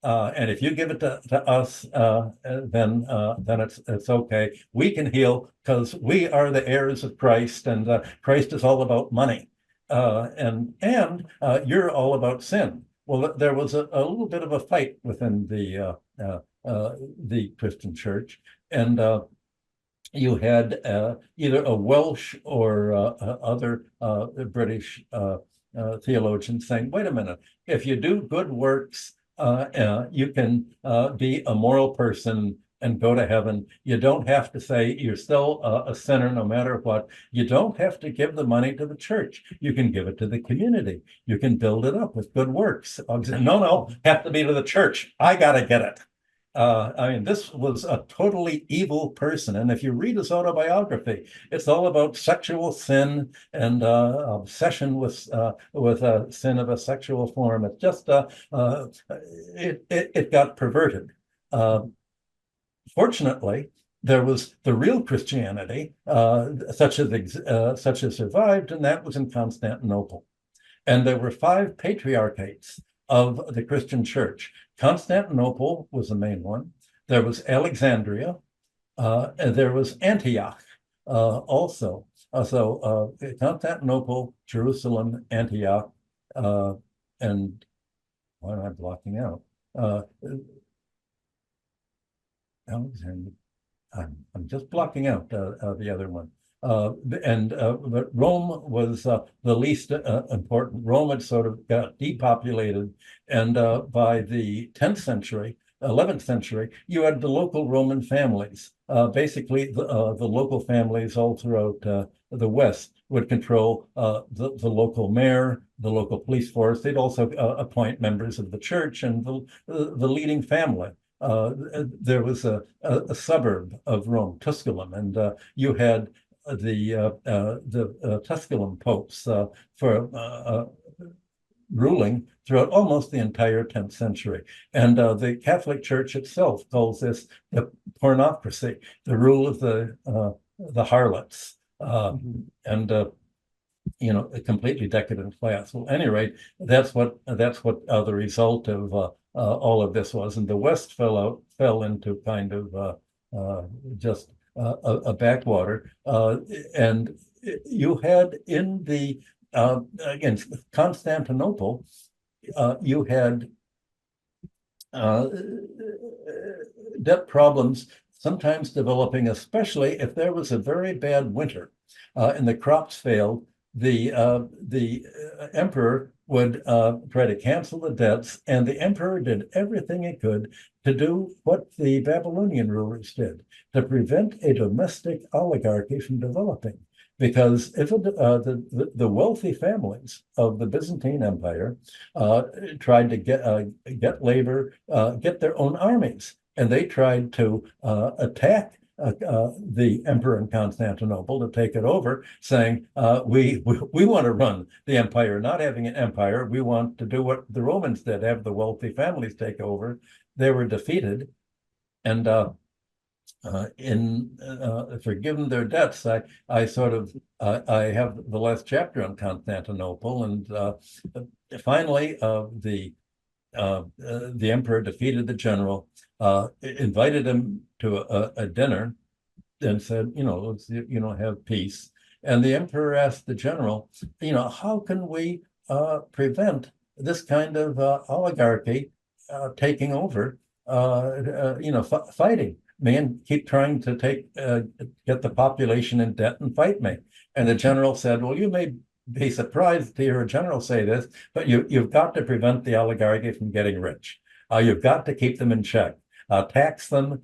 And if you give it to us, then it's okay. We can heal because we are the heirs of Christ, and Christ is all about money. And you're all about sin. Well, there was a little bit of a fight within the Christian church, and you had either a Welsh or other British theologians saying, wait a minute, if you do good works, you can be a moral person and go to heaven. You don't have to say you're still a sinner no matter what. You don't have to give the money to the church. You can give it to the community. You can build it up with good works. No, have to be to the church. I got to get it. I mean, this was a totally evil person. And if you read his autobiography, it's all about sexual sin and obsession with sin of a sexual form. It just, it got perverted. Fortunately, there was the real Christianity, such as survived, and that was in Constantinople. And there were 5 patriarchates of the Christian church. Constantinople was the main one. There was Alexandria, and there was Antioch also. So Constantinople, Jerusalem, Antioch, and what am I blocking out? Alexandria. I'm just blocking out the other one. But Rome was the least important. Rome had sort of got depopulated, and by the 10th century, 11th century, you had the local Roman families. Basically, the local families all throughout the West would control the local mayor, the local police force. They'd also appoint members of the church and the leading family. There was a suburb of Rome, Tusculum, and you had the Tusculum popes for ruling throughout almost the entire 10th century. And the Catholic Church itself calls this the pornocracy, the rule of the harlots, and a completely decadent class. Well, at any rate, that's what the result of all of this was, and the West fell into kind of just a backwater, and you had in the again Constantinople, you had debt problems sometimes developing, especially if there was a very bad winter and the crops failed. The emperor would try to cancel the debts, and the emperor did everything he could to do what the Babylonian rulers did, to prevent a domestic oligarchy from developing. Because if the wealthy families of the Byzantine Empire tried to get labor, get their own armies, and they tried to attack the emperor in Constantinople to take it over, saying, we want to run the empire, not having an empire. We want to do what the Romans did, have the wealthy families take over. They were defeated, and forgiven their debts. I have the last chapter on Constantinople, and finally the emperor defeated the general, invited him to a dinner, and said, let's have peace. And the emperor asked the general, how can we prevent this kind of oligarchy taking over, fighting me and keep trying to get the population in debt and fight me? And the general said, well, you may be surprised to hear a general say this, but you've got to prevent the oligarchy from getting rich. You've got to keep them in check. Tax them,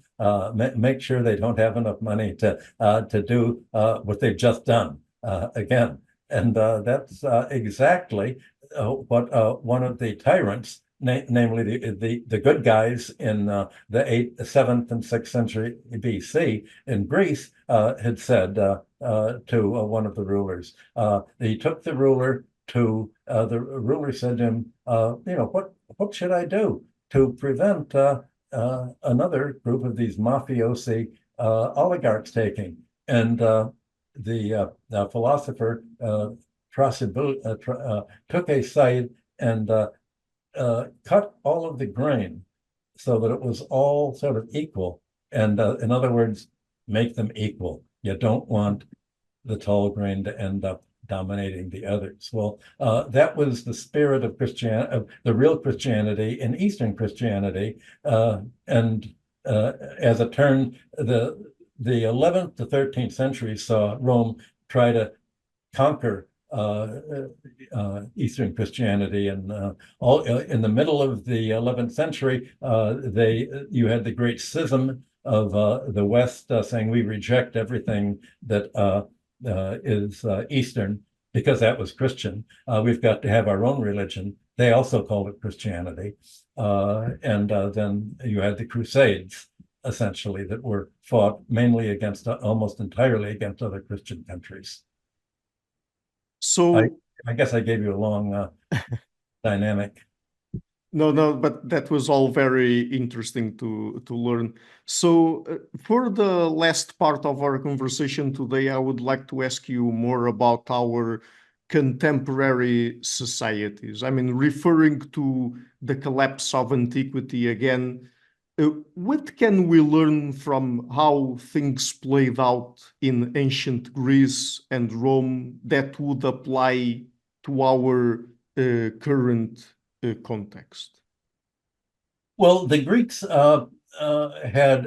make sure they don't have enough money to do what they've just done again. And that's exactly what one of the tyrants, namely the good guys in the 7th and 6th century BC in Greece, had said to one of the rulers. He took the ruler to, the ruler said to him, what should I do to prevent another group of these mafiosi oligarchs taking? And the philosopher took a scythe and cut all of the grain so that it was all sort of equal. And in other words, make them equal. You don't want the tall grain to end up dominating the others. Well, that was the spirit of Christianity, of the real Christianity in Eastern Christianity. And as it turned, the 11th to 13th century saw Rome try to conquer Eastern Christianity, and all in the middle of the 11th century, you had the great schism of the West saying we reject everything that is Eastern because that was Christian. We've got to have our own religion. They also called it Christianity, and then you had the Crusades, essentially, that were fought mainly against, almost entirely against other Christian countries. So I guess I gave you a long dynamic. No, but that was all very interesting to learn. So for the last part of our conversation today, I would like to ask you more about our contemporary societies. I mean, referring to the collapse of antiquity again, What can we learn from how things played out in ancient Greece and Rome that would apply to our current context? Well, the Greeks had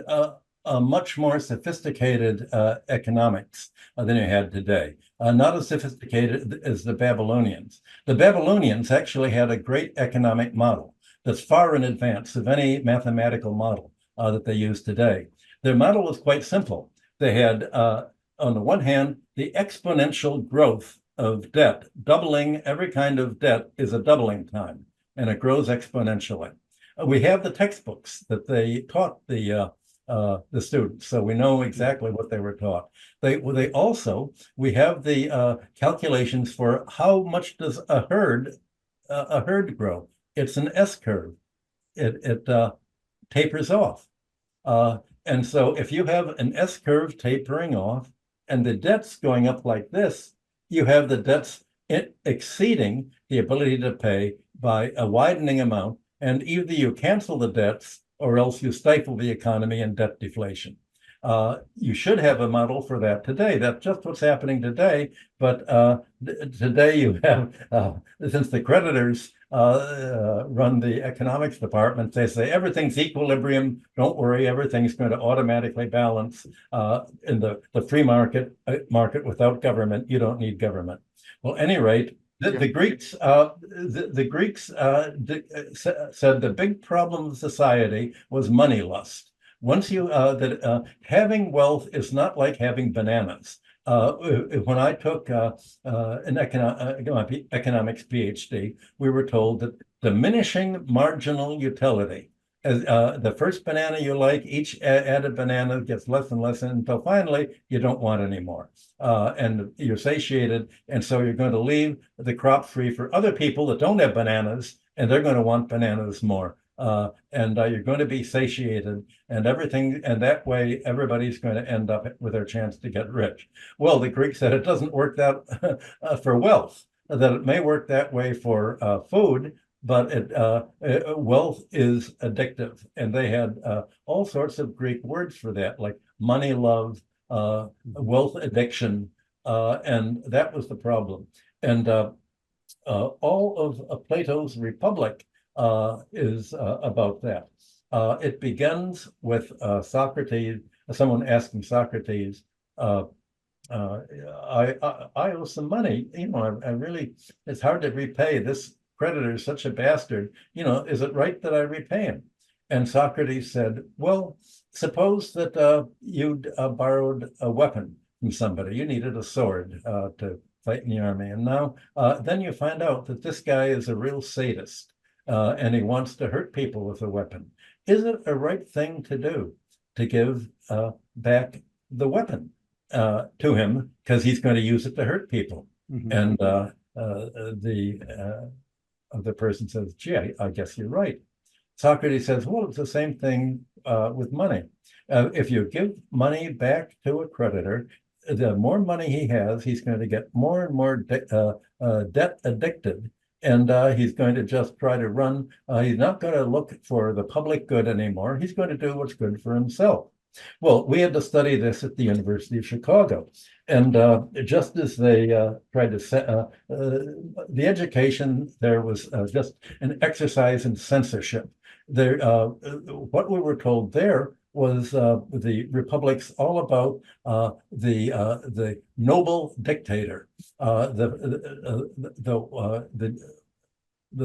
a much more sophisticated economics than you had today. Not as sophisticated as the Babylonians. The Babylonians actually had a great economic model that's far in advance of any mathematical model that they use today. Their model was quite simple. They had, on the one hand, the exponential growth of debt. Doubling every kind of debt is a doubling time, and it grows exponentially. We have the textbooks that they taught the students, so we know exactly what they were taught. We have the calculations for how much does a herd grow. It's an S curve. It tapers off. And so if you have an S curve tapering off and the debt's going up like this, you have the debts exceeding the ability to pay by a widening amount, and either you cancel the debts or else you stifle the economy in debt deflation. You should have a model for that today. That's just what's happening today. But today you have, since the creditors run the economics department, they say everything's equilibrium. Don't worry, everything's going to automatically balance in the free market without government. You don't need government. Well, at any rate, the Greeks said the big problem of society was money lust. Once you having wealth is not like having bananas. When I took an economics PhD, we were told that diminishing marginal utility. As the first banana you like, each added banana gets less and less until finally you don't want any more. And you're satiated, and so you're going to leave the crop free for other people that don't have bananas, and they're going to want bananas more. And you're going to be satiated, and everything, and that way everybody's going to end up with their chance to get rich. Well, the Greeks said it doesn't work that for wealth, that it may work that way for food, but wealth is addictive. And they had all sorts of Greek words for that, like money love, wealth addiction, and that was the problem. And all of Plato's Republic is about that. It begins with Socrates, someone asking Socrates, I owe some money, I really, it's hard to repay. This creditor is such a bastard, is it right that I repay him? And Socrates said, well, suppose that you'd borrowed a weapon from somebody. You needed a sword to fight in the army. And now, then you find out that this guy is a real sadist. And he wants to hurt people with a weapon. Is it a right thing to do to give back the weapon to him because he's going to use it to hurt people? Mm-hmm. And the other person says, gee, I guess you're right. Socrates says, well, it's the same thing with money. If you give money back to a creditor, the more money he has, he's going to get more and more debt addicted. And he's going to just try to run. He's not going to look for the public good anymore. He's going to do what's good for himself. Well, we had to study this at the University of Chicago. And just as they tried to set the education, there was just an exercise in censorship. There, what we were told there was the republic's all about the noble dictator, the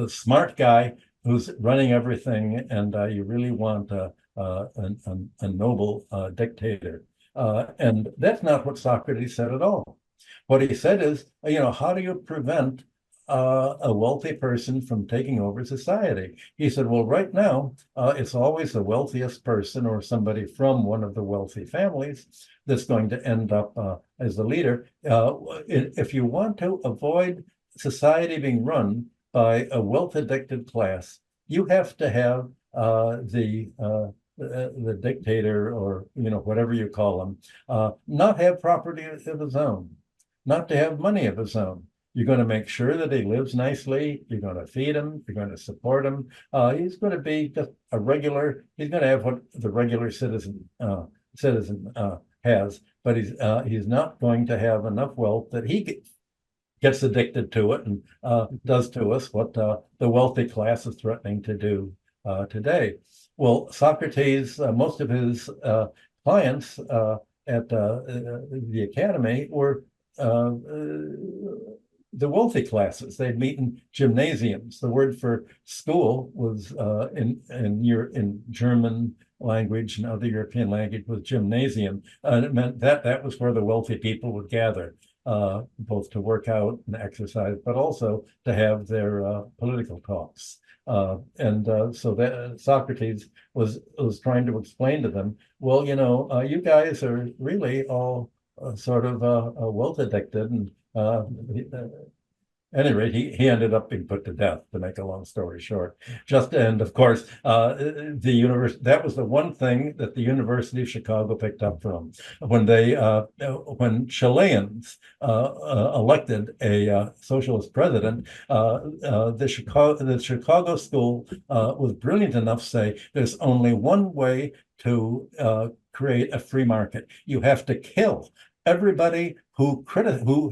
smart guy who's running everything, and you really want a noble dictator. And that's not what Socrates said at all. What he said is, how do you prevent a wealthy person from taking over society? He said, well, right now, it's always the wealthiest person or somebody from one of the wealthy families that's going to end up as the leader. If you want to avoid society being run by a wealth-addicted class, you have to have the dictator, or whatever you call him, not have property of his own, not to have money of his own. You're going to make sure that he lives nicely. You're going to feed him. You're going to support him. He's going to be just a regular. He's going to have what the regular citizen has, but he's not going to have enough wealth that he gets addicted to it and does to us what the wealthy class is threatening to do today. Well, Socrates, most of his clients at the academy were the wealthy classes. They'd meet in gymnasiums. The word for school was in German language and other European language was gymnasium. And it meant that was where the wealthy people would gather, both to work out and exercise, but also to have their political talks. So that Socrates was trying to explain to them, well, you guys are really all sort of wealth addicted, and at any rate, he ended up being put to death, to make a long story short. And of course, that was the one thing that the University of Chicago picked up from when Chileans elected a socialist president. The Chicago school was brilliant enough to say there's only one way to create a free market. You have to kill everybody who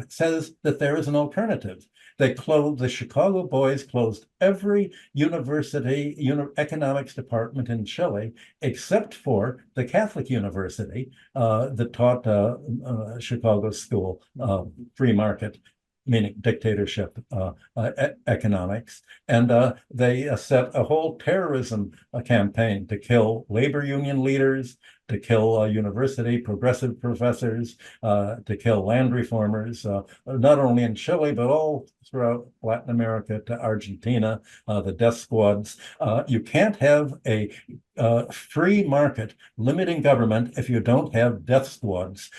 says that there is an alternative. The Chicago boys closed every university, economics department in Chile, except for the Catholic University that taught Chicago school free market, meaning dictatorship economics. And they set a whole terrorism campaign to kill labor union leaders, to kill university progressive professors, to kill land reformers, not only in Chile, but all throughout Latin America to Argentina, the death squads. You can't have a free market limiting government if you don't have death squads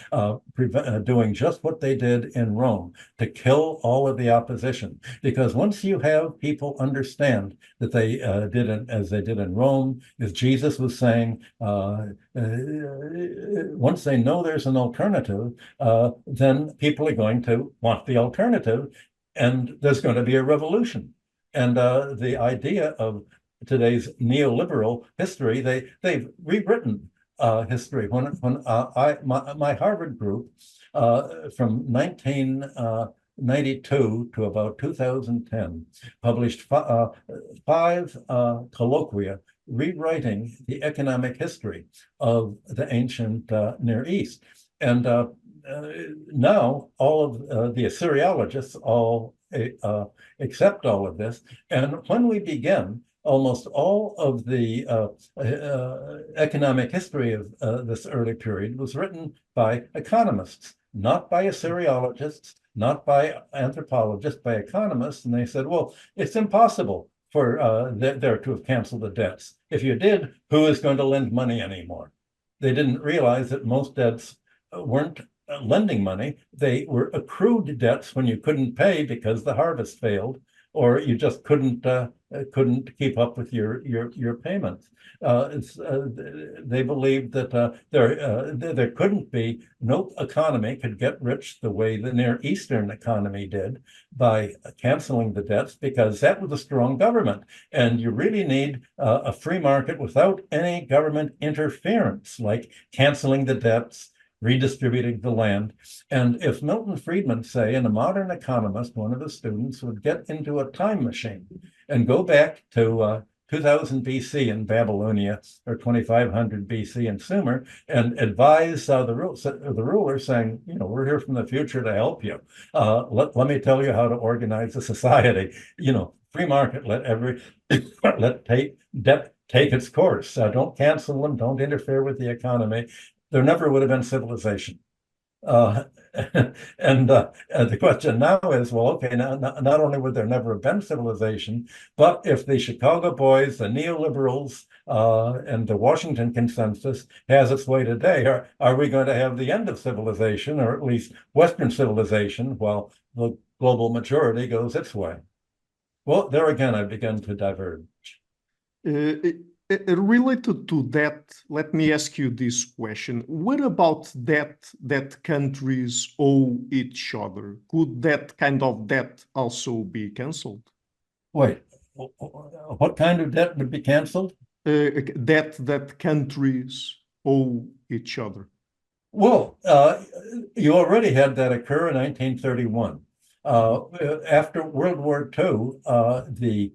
doing just what they did in Rome, to kill all of the opposition. Because once you have people understand that they did it as they did in Rome, as Jesus was saying, once they know there's an alternative, then people are going to want the alternative, and there's going to be a revolution. And the idea of today's neoliberal history, they've rewritten history. When my Harvard group from 1992 to about 2010 published five colloquia rewriting the economic history of the ancient Near East. And now all of the Assyriologists all accept all of this. And when we begin, almost all of the economic history of this early period was written by economists, not by Assyriologists, not by anthropologists, by economists. And they said, well, it's impossible for there to have canceled the debts. If you did, who is going to lend money anymore? They didn't realize that most debts weren't lending money. They were accrued debts when you couldn't pay because the harvest failed, or you just couldn't keep up with your payments. They believed that there couldn't be, no economy could get rich the way the Near Eastern economy did by canceling the debts, because that was a strong government. And you really need a free market without any government interference, like canceling the debts, redistributing the land. And if Milton Friedman, say, and a modern economist, one of the students, would get into a time machine and go back to 2000 BC in Babylonia, or 2500 BC in Sumer, and advise the ruler, saying, we're here from the future to help you. Let me tell you how to organize a society. Free market, let debt take its course. Don't cancel them, don't interfere with the economy. There never would have been civilization. And the question now is, well, okay, now not only would there never have been civilization, but if the Chicago boys, the neoliberals, and the Washington Consensus has its way today, are we going to have the end of civilization, or at least Western civilization, while the global majority goes its way? Well, there again, I've begun to diverge. Related to that, let me ask you this question. What about debt that countries owe each other? Could that kind of debt also be canceled? Wait, what kind of debt would be canceled? Debt that countries owe each other. Well, you already had that occur in 1931. After World War II, the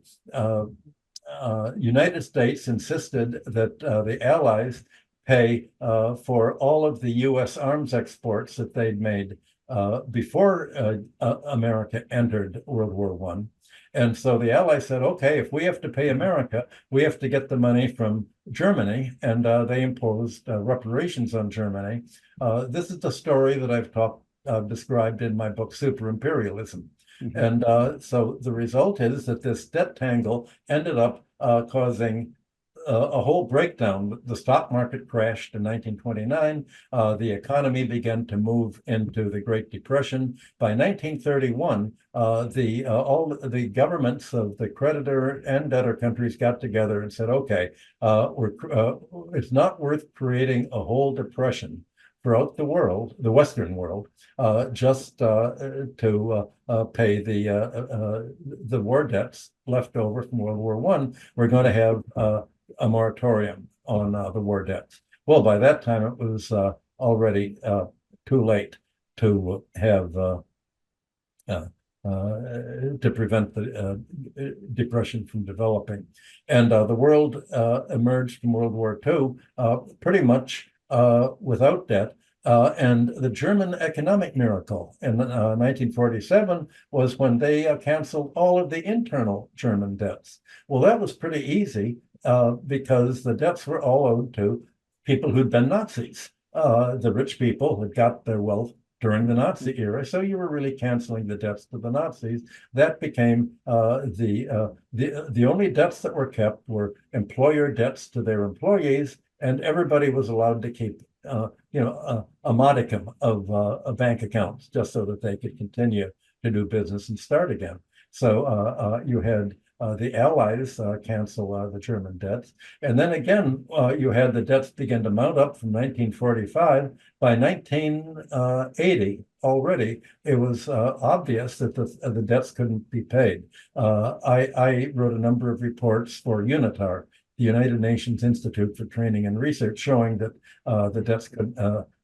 United States insisted that the Allies pay for all of the U.S. arms exports that they'd made before America entered World War I. And so the Allies said, okay, if we have to pay America, we have to get the money from Germany, and they imposed reparations on Germany. This is the story that I've described in my book, Super-Imperialism. Mm-hmm. And so the result is that this debt tangle ended up causing a whole breakdown. The stock market crashed in 1929. The economy began to move into the Great Depression. By 1931, all the governments of the creditor and debtor countries got together and said, okay, it's not worth creating a whole depression throughout the world, the Western world, just to pay the war debts left over from World War I. We're going to have a moratorium on the war debts. Well, by that time, it was already too late to have to prevent the depression from developing. And the world emerged from World War II pretty much without debt. And the German economic miracle in 1947 was when they canceled all of the internal German debts. Well, that was pretty easy because the debts were all owed to people who'd been Nazis. The rich people had got their wealth during the Nazi era, so you were really canceling the debts to the Nazis. That became the only debts that were kept were employer debts to their employees, and everybody was allowed to keep a modicum of bank accounts just so that they could continue to do business and start again. So you had the Allies cancel the German debts. And then again, you had the debts begin to mount up from 1945. By 1980, already, it was obvious that the debts couldn't be paid. I wrote a number of reports for UNITAR, the United Nations Institute for Training and Research, showing that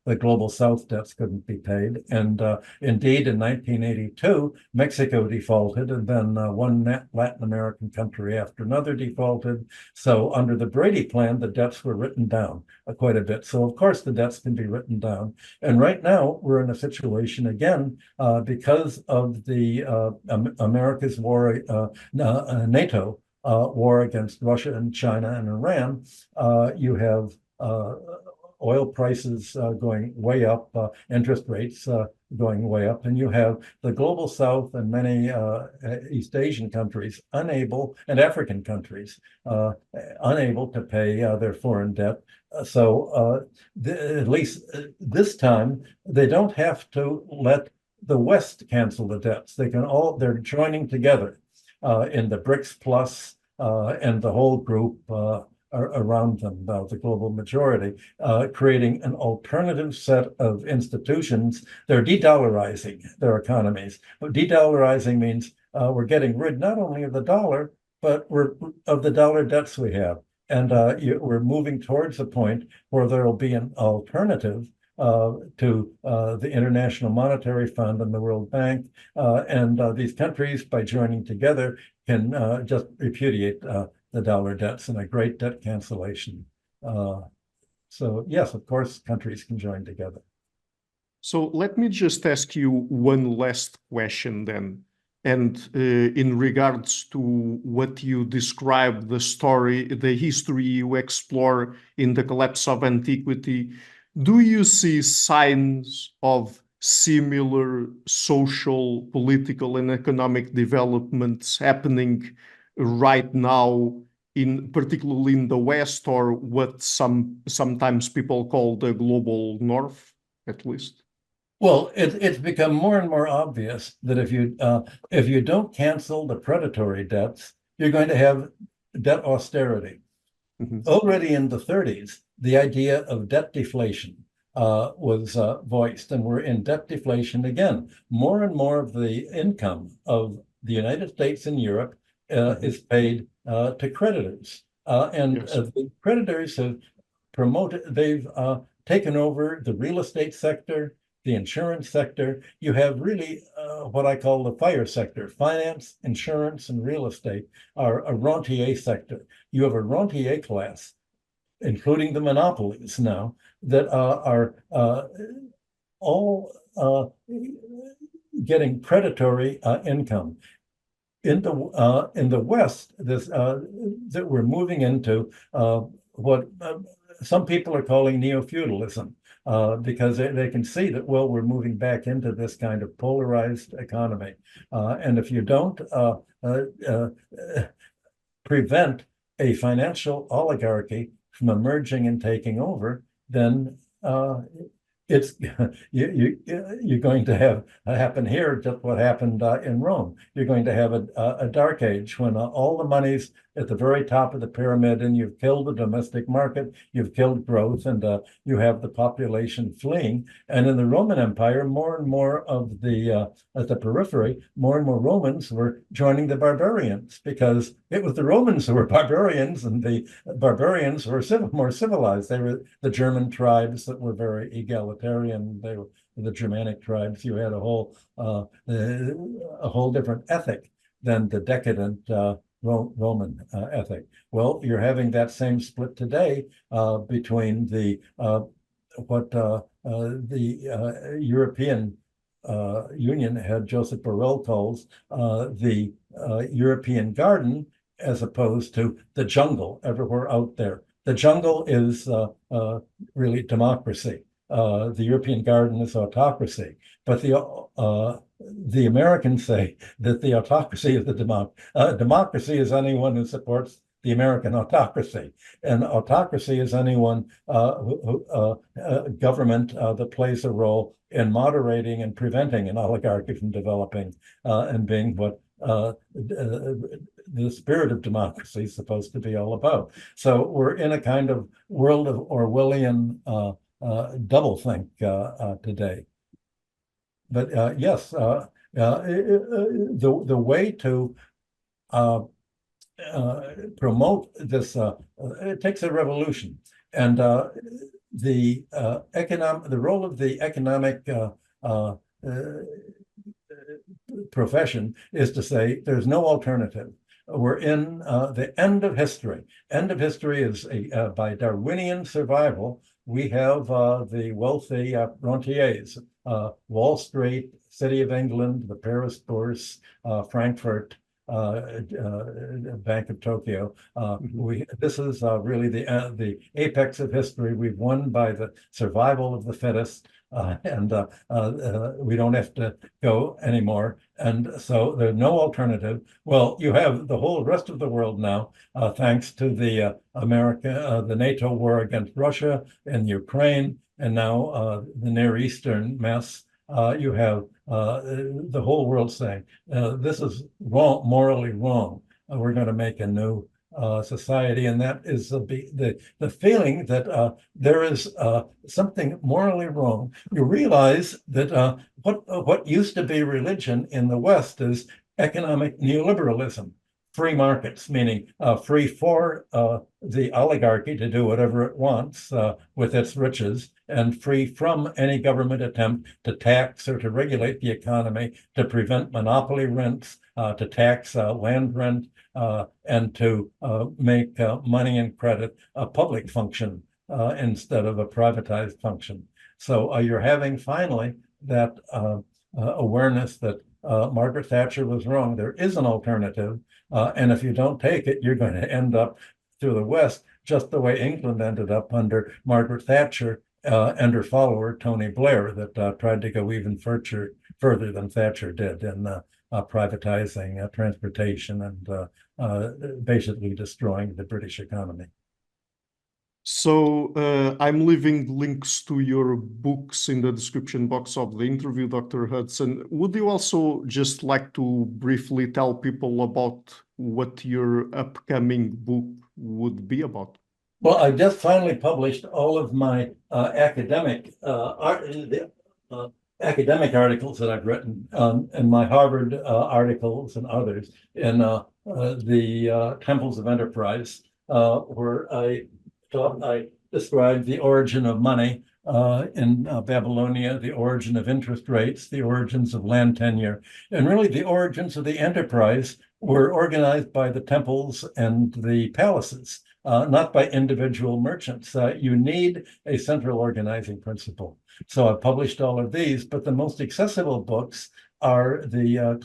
the Global South debts couldn't be paid. And indeed, in 1982, Mexico defaulted, and then one Latin American country after another defaulted. So under the Brady Plan, the debts were written down quite a bit. So of course, the debts can be written down. And right now, we're in a situation again, because of the America's war, NATO war against Russia and China and Iran. You have oil prices going way up, interest rates going way up, and you have the Global South and many East Asian countries unable, and African countries unable to pay their foreign debt. So at least this time, they don't have to let the West cancel the debts. They're joining together in the BRICS Plus and the whole group around them, the global majority, creating an alternative set of institutions. They're de-dollarizing their economies. But de-dollarizing means we're getting rid not only of the dollar, but of the dollar debts we have. And we're moving towards a point where there will be an alternative to the International Monetary Fund and the World Bank. And these countries, by joining together, can just repudiate the dollar debts and a great debt cancellation. So yes, of course, countries can join together. So let me just ask you one last question then. And in regards to what you describe, the history you explore in the Collapse of Antiquity, do you see signs of similar social, political, and economic developments happening right now, particularly in the West, or what sometimes people call the global North, at least? Well, it's become more and more obvious that if you don't cancel the predatory debts, you're going to have debt austerity. Already in the 30s, the idea of debt deflation was voiced, and we're in debt deflation again. More and more of the income of the United States and Europe is paid to creditors. The creditors have they've taken over the real estate sector, the insurance sector. You have really what I call the fire sector. Finance, insurance, and real estate are a rentier sector. You have a rentier class, including the monopolies now, that are all getting predatory income. In the West, that we're moving into what some people are calling neo-feudalism, because they can see that, well, we're moving back into this kind of polarized economy. And if you don't prevent a financial oligarchy from emerging and taking over, then it's you're going to have happen here just what happened in Rome. You're going to have a dark age when all the money's at the very top of the pyramid, and you've killed the domestic market, you've killed growth, and you have the population fleeing. And in the Roman Empire, more and more of the at the periphery, more and more Romans were joining the barbarians, because it was the Romans who were barbarians, and the barbarians were more civilized. They were the German tribes that were very egalitarian. They were the Germanic tribes. You had a whole different ethic than the decadent Roman ethic. Well, you're having that same split today between the what the European Union head Joseph Borrell calls the European garden, as opposed to the jungle everywhere out there. The jungle is really democracy. The European garden is autocracy, but the Americans say that the autocracy is the democracy is anyone who supports the American autocracy, and autocracy is anyone government that plays a role in moderating and preventing an oligarchy from developing and being what the spirit of democracy is supposed to be all about. So we're in a kind of world of Orwellian doublethink today. But yes, the way to promote this, it takes a revolution, and the role of the economic profession is to say there's no alternative. We're in the end of history. End of history is by Darwinian survival. We have the wealthy rentiers, Wall Street, City of England, the Paris Bourse, Frankfurt, Bank of Tokyo. This is really the apex of history. We've won by the survival of the fittest, and we don't have to go anymore. And so there's no alternative. Well, you have the whole rest of the world now, thanks to the the NATO war against Russia and Ukraine, and now the Near Eastern mess. You have the whole world saying, this is wrong, morally wrong. We're going to make a new society, and that is the feeling that there is something morally wrong. You realize that what used to be religion in the West is economic neoliberalism. Free markets, meaning free for the oligarchy to do whatever it wants with its riches, and free from any government attempt to tax or to regulate the economy, to prevent monopoly rents, to tax land rent, and to make money and credit a public function instead of a privatized function. So you're having finally that awareness that Margaret Thatcher was wrong. There is an alternative. And if you don't take it, you're going to end up through the West, just the way England ended up under Margaret Thatcher and her follower, Tony Blair, that tried to go even further than Thatcher did in privatizing transportation and basically destroying the British economy. So I'm leaving links to your books in the description box of the interview, Dr. Hudson. Would you also just like to briefly tell people about what your upcoming book would be about? Well, I just finally published all of my academic articles that I've written, and my Harvard articles and others in the Temples of Enterprise, where I described the origin of money in Babylonia, the origin of interest rates, the origins of land tenure, and really the origins of the enterprise were organized by the temples and the palaces. Not by individual merchants. You need a central organizing principle. So I published all of these, but the most accessible books are the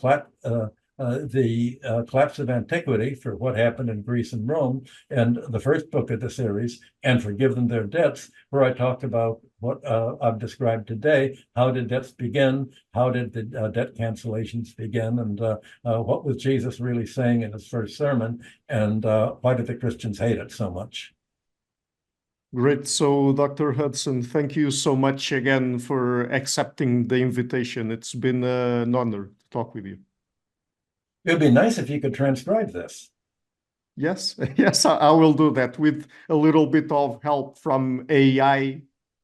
Collapse of Antiquity, for what happened in Greece and Rome, and the first book of the series, And Forgive Them Their Debts, where I talk about what I've described today. How did debts begin? How did the debt cancellations begin? And what was Jesus really saying in his first sermon? And why did the Christians hate it so much? Great. So, Dr. Hudson, thank you so much again for accepting the invitation. It's been an honor to talk with you. It'd be nice if you could transcribe this. Yes, yes, I will do that with a little bit of help from AI.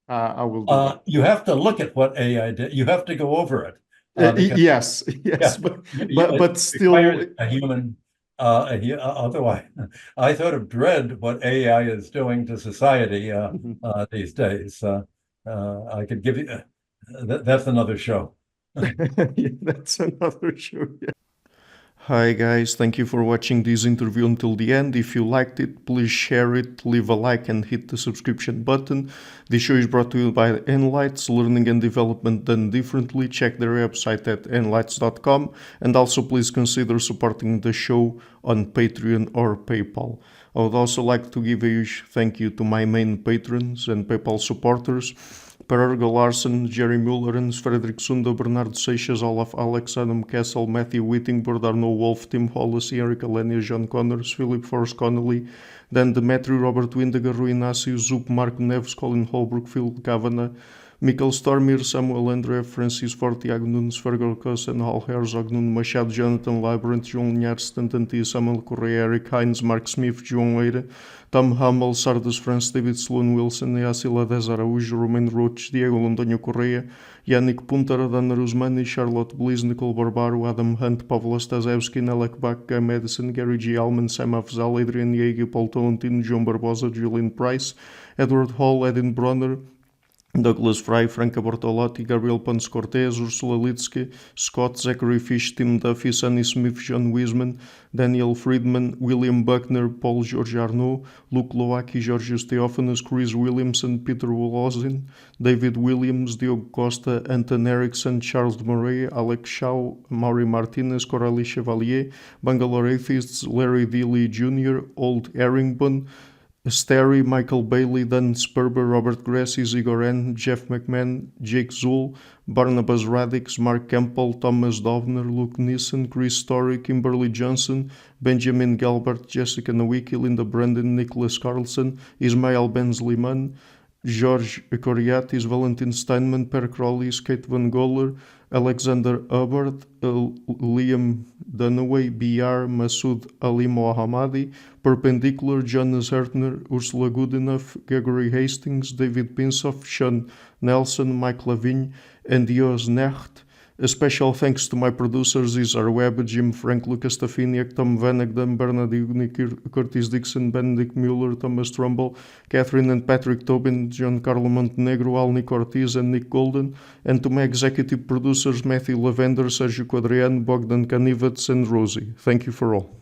I will do that. You have to look at what AI did. You have to go over it. Yes, yes, Yeah, but still, a human. Otherwise, I sort of dread what AI is doing to society these days. I could give you that's another show. Yeah, that's another show. Yeah. Hi guys, thank you for watching this interview until the end. If you liked it, please share it, leave a like and hit the subscription button. This show is brought to you by Analyst, learning and development done differently. Check their website at analyst.com, and also please consider supporting the show on Patreon or PayPal. I would also like to give a huge thank you to my main patrons and PayPal supporters: Per Ergo Larsen, Jerry Mullerens, Frederick Sundo, Bernardo Seixas, Olaf Alex, Adam Kessel, Matthew Whittingboard, Arno Wolf, Tim Hollis, Eric Alenia, John Connors, Philip Forrest Connolly, Dan Demetri, Robert Windiger, Rui Inácio, Zup, Marco Neves, Colin Holbrook, Phil Kavanagh, Michael Stormir, Samuel André, Francis Forte, Tiago Nunes, Fergal Cossen, Hal Herzog, Nuno Machado, Jonathan Librant, João Linhares, Stantanti, Samuel Correia, Eric Hines, Mark Smith, João Eira, Tom Hummel, Sardas France, David Sloan Wilson, Yacila Dez Araújo, Romain Roach, Diego Londonho Correia, Yannick Punter, Adana Rusmani, Charlotte Bliss, Nicole Barbaro, Adam Hunt, Pavlo Stasevski, Nelek Bak, Madison, Gary G. Alman, Sam Afzal, Adrian Yeager, Paul Tolentino, João Barbosa, Julian Price, Edward Hall, Edin Bronner, Douglas Fry, Franca Bortolotti, Gabriel Ponce Cortez, Ursula Litsky, Scott, Zachary Fish, Tim Duffy, Sonny Smith, John Wiseman, Daniel Friedman, William Buckner, Paul George Arnaud, Luke Lowacki, Georgios Theophanos, Chris Williamson, Peter Wolozin, David Williams, Diogo Costa, Anton Erickson, Charles Murray, Alex Shaw, Maury Martinez, Coralie Chevalier, Bangalore Atheists, Larry Dealey Jr., Old Erringbone, Sterry, Michael Bailey, Dan Sperber, Robert Grassi, Igor N., Jeff McMahon, Jake Zool, Barnabas Radix, Mark Campbell, Thomas Dovner, Luke Nissen, Chris Story, Kimberly Johnson, Benjamin Galbert, Jessica Nowicki, Linda Brandon, Nicholas Carlson, Ismail Benzliman, George Coriatis, Valentin Steinman, Per Crowley, Kate Van Goller, Alexander Hubbard, Liam Dunaway, BR, Masood Ali Mohammadi, Perpendicular, Jonas Hertner, Ursula Goodenough, Gregory Hastings, David Pinsoff, Sean Nelson, Mike Lavigne, and Dios Necht. A special thanks to my producers: Isar Webb, Jim Frank, Lucas Stafiniak, Tom Vanagdam, Bernard Ugni, Curtis Dixon, Benedict Mueller, Thomas Trumbull, Catherine and Patrick Tobin, Giancarlo Montenegro, Alnick Ortiz, and Nick Golden, and to my executive producers Matthew Lavender, Sergio Quadriano, Bogdan Kanivets, and Rosie. Thank you for all.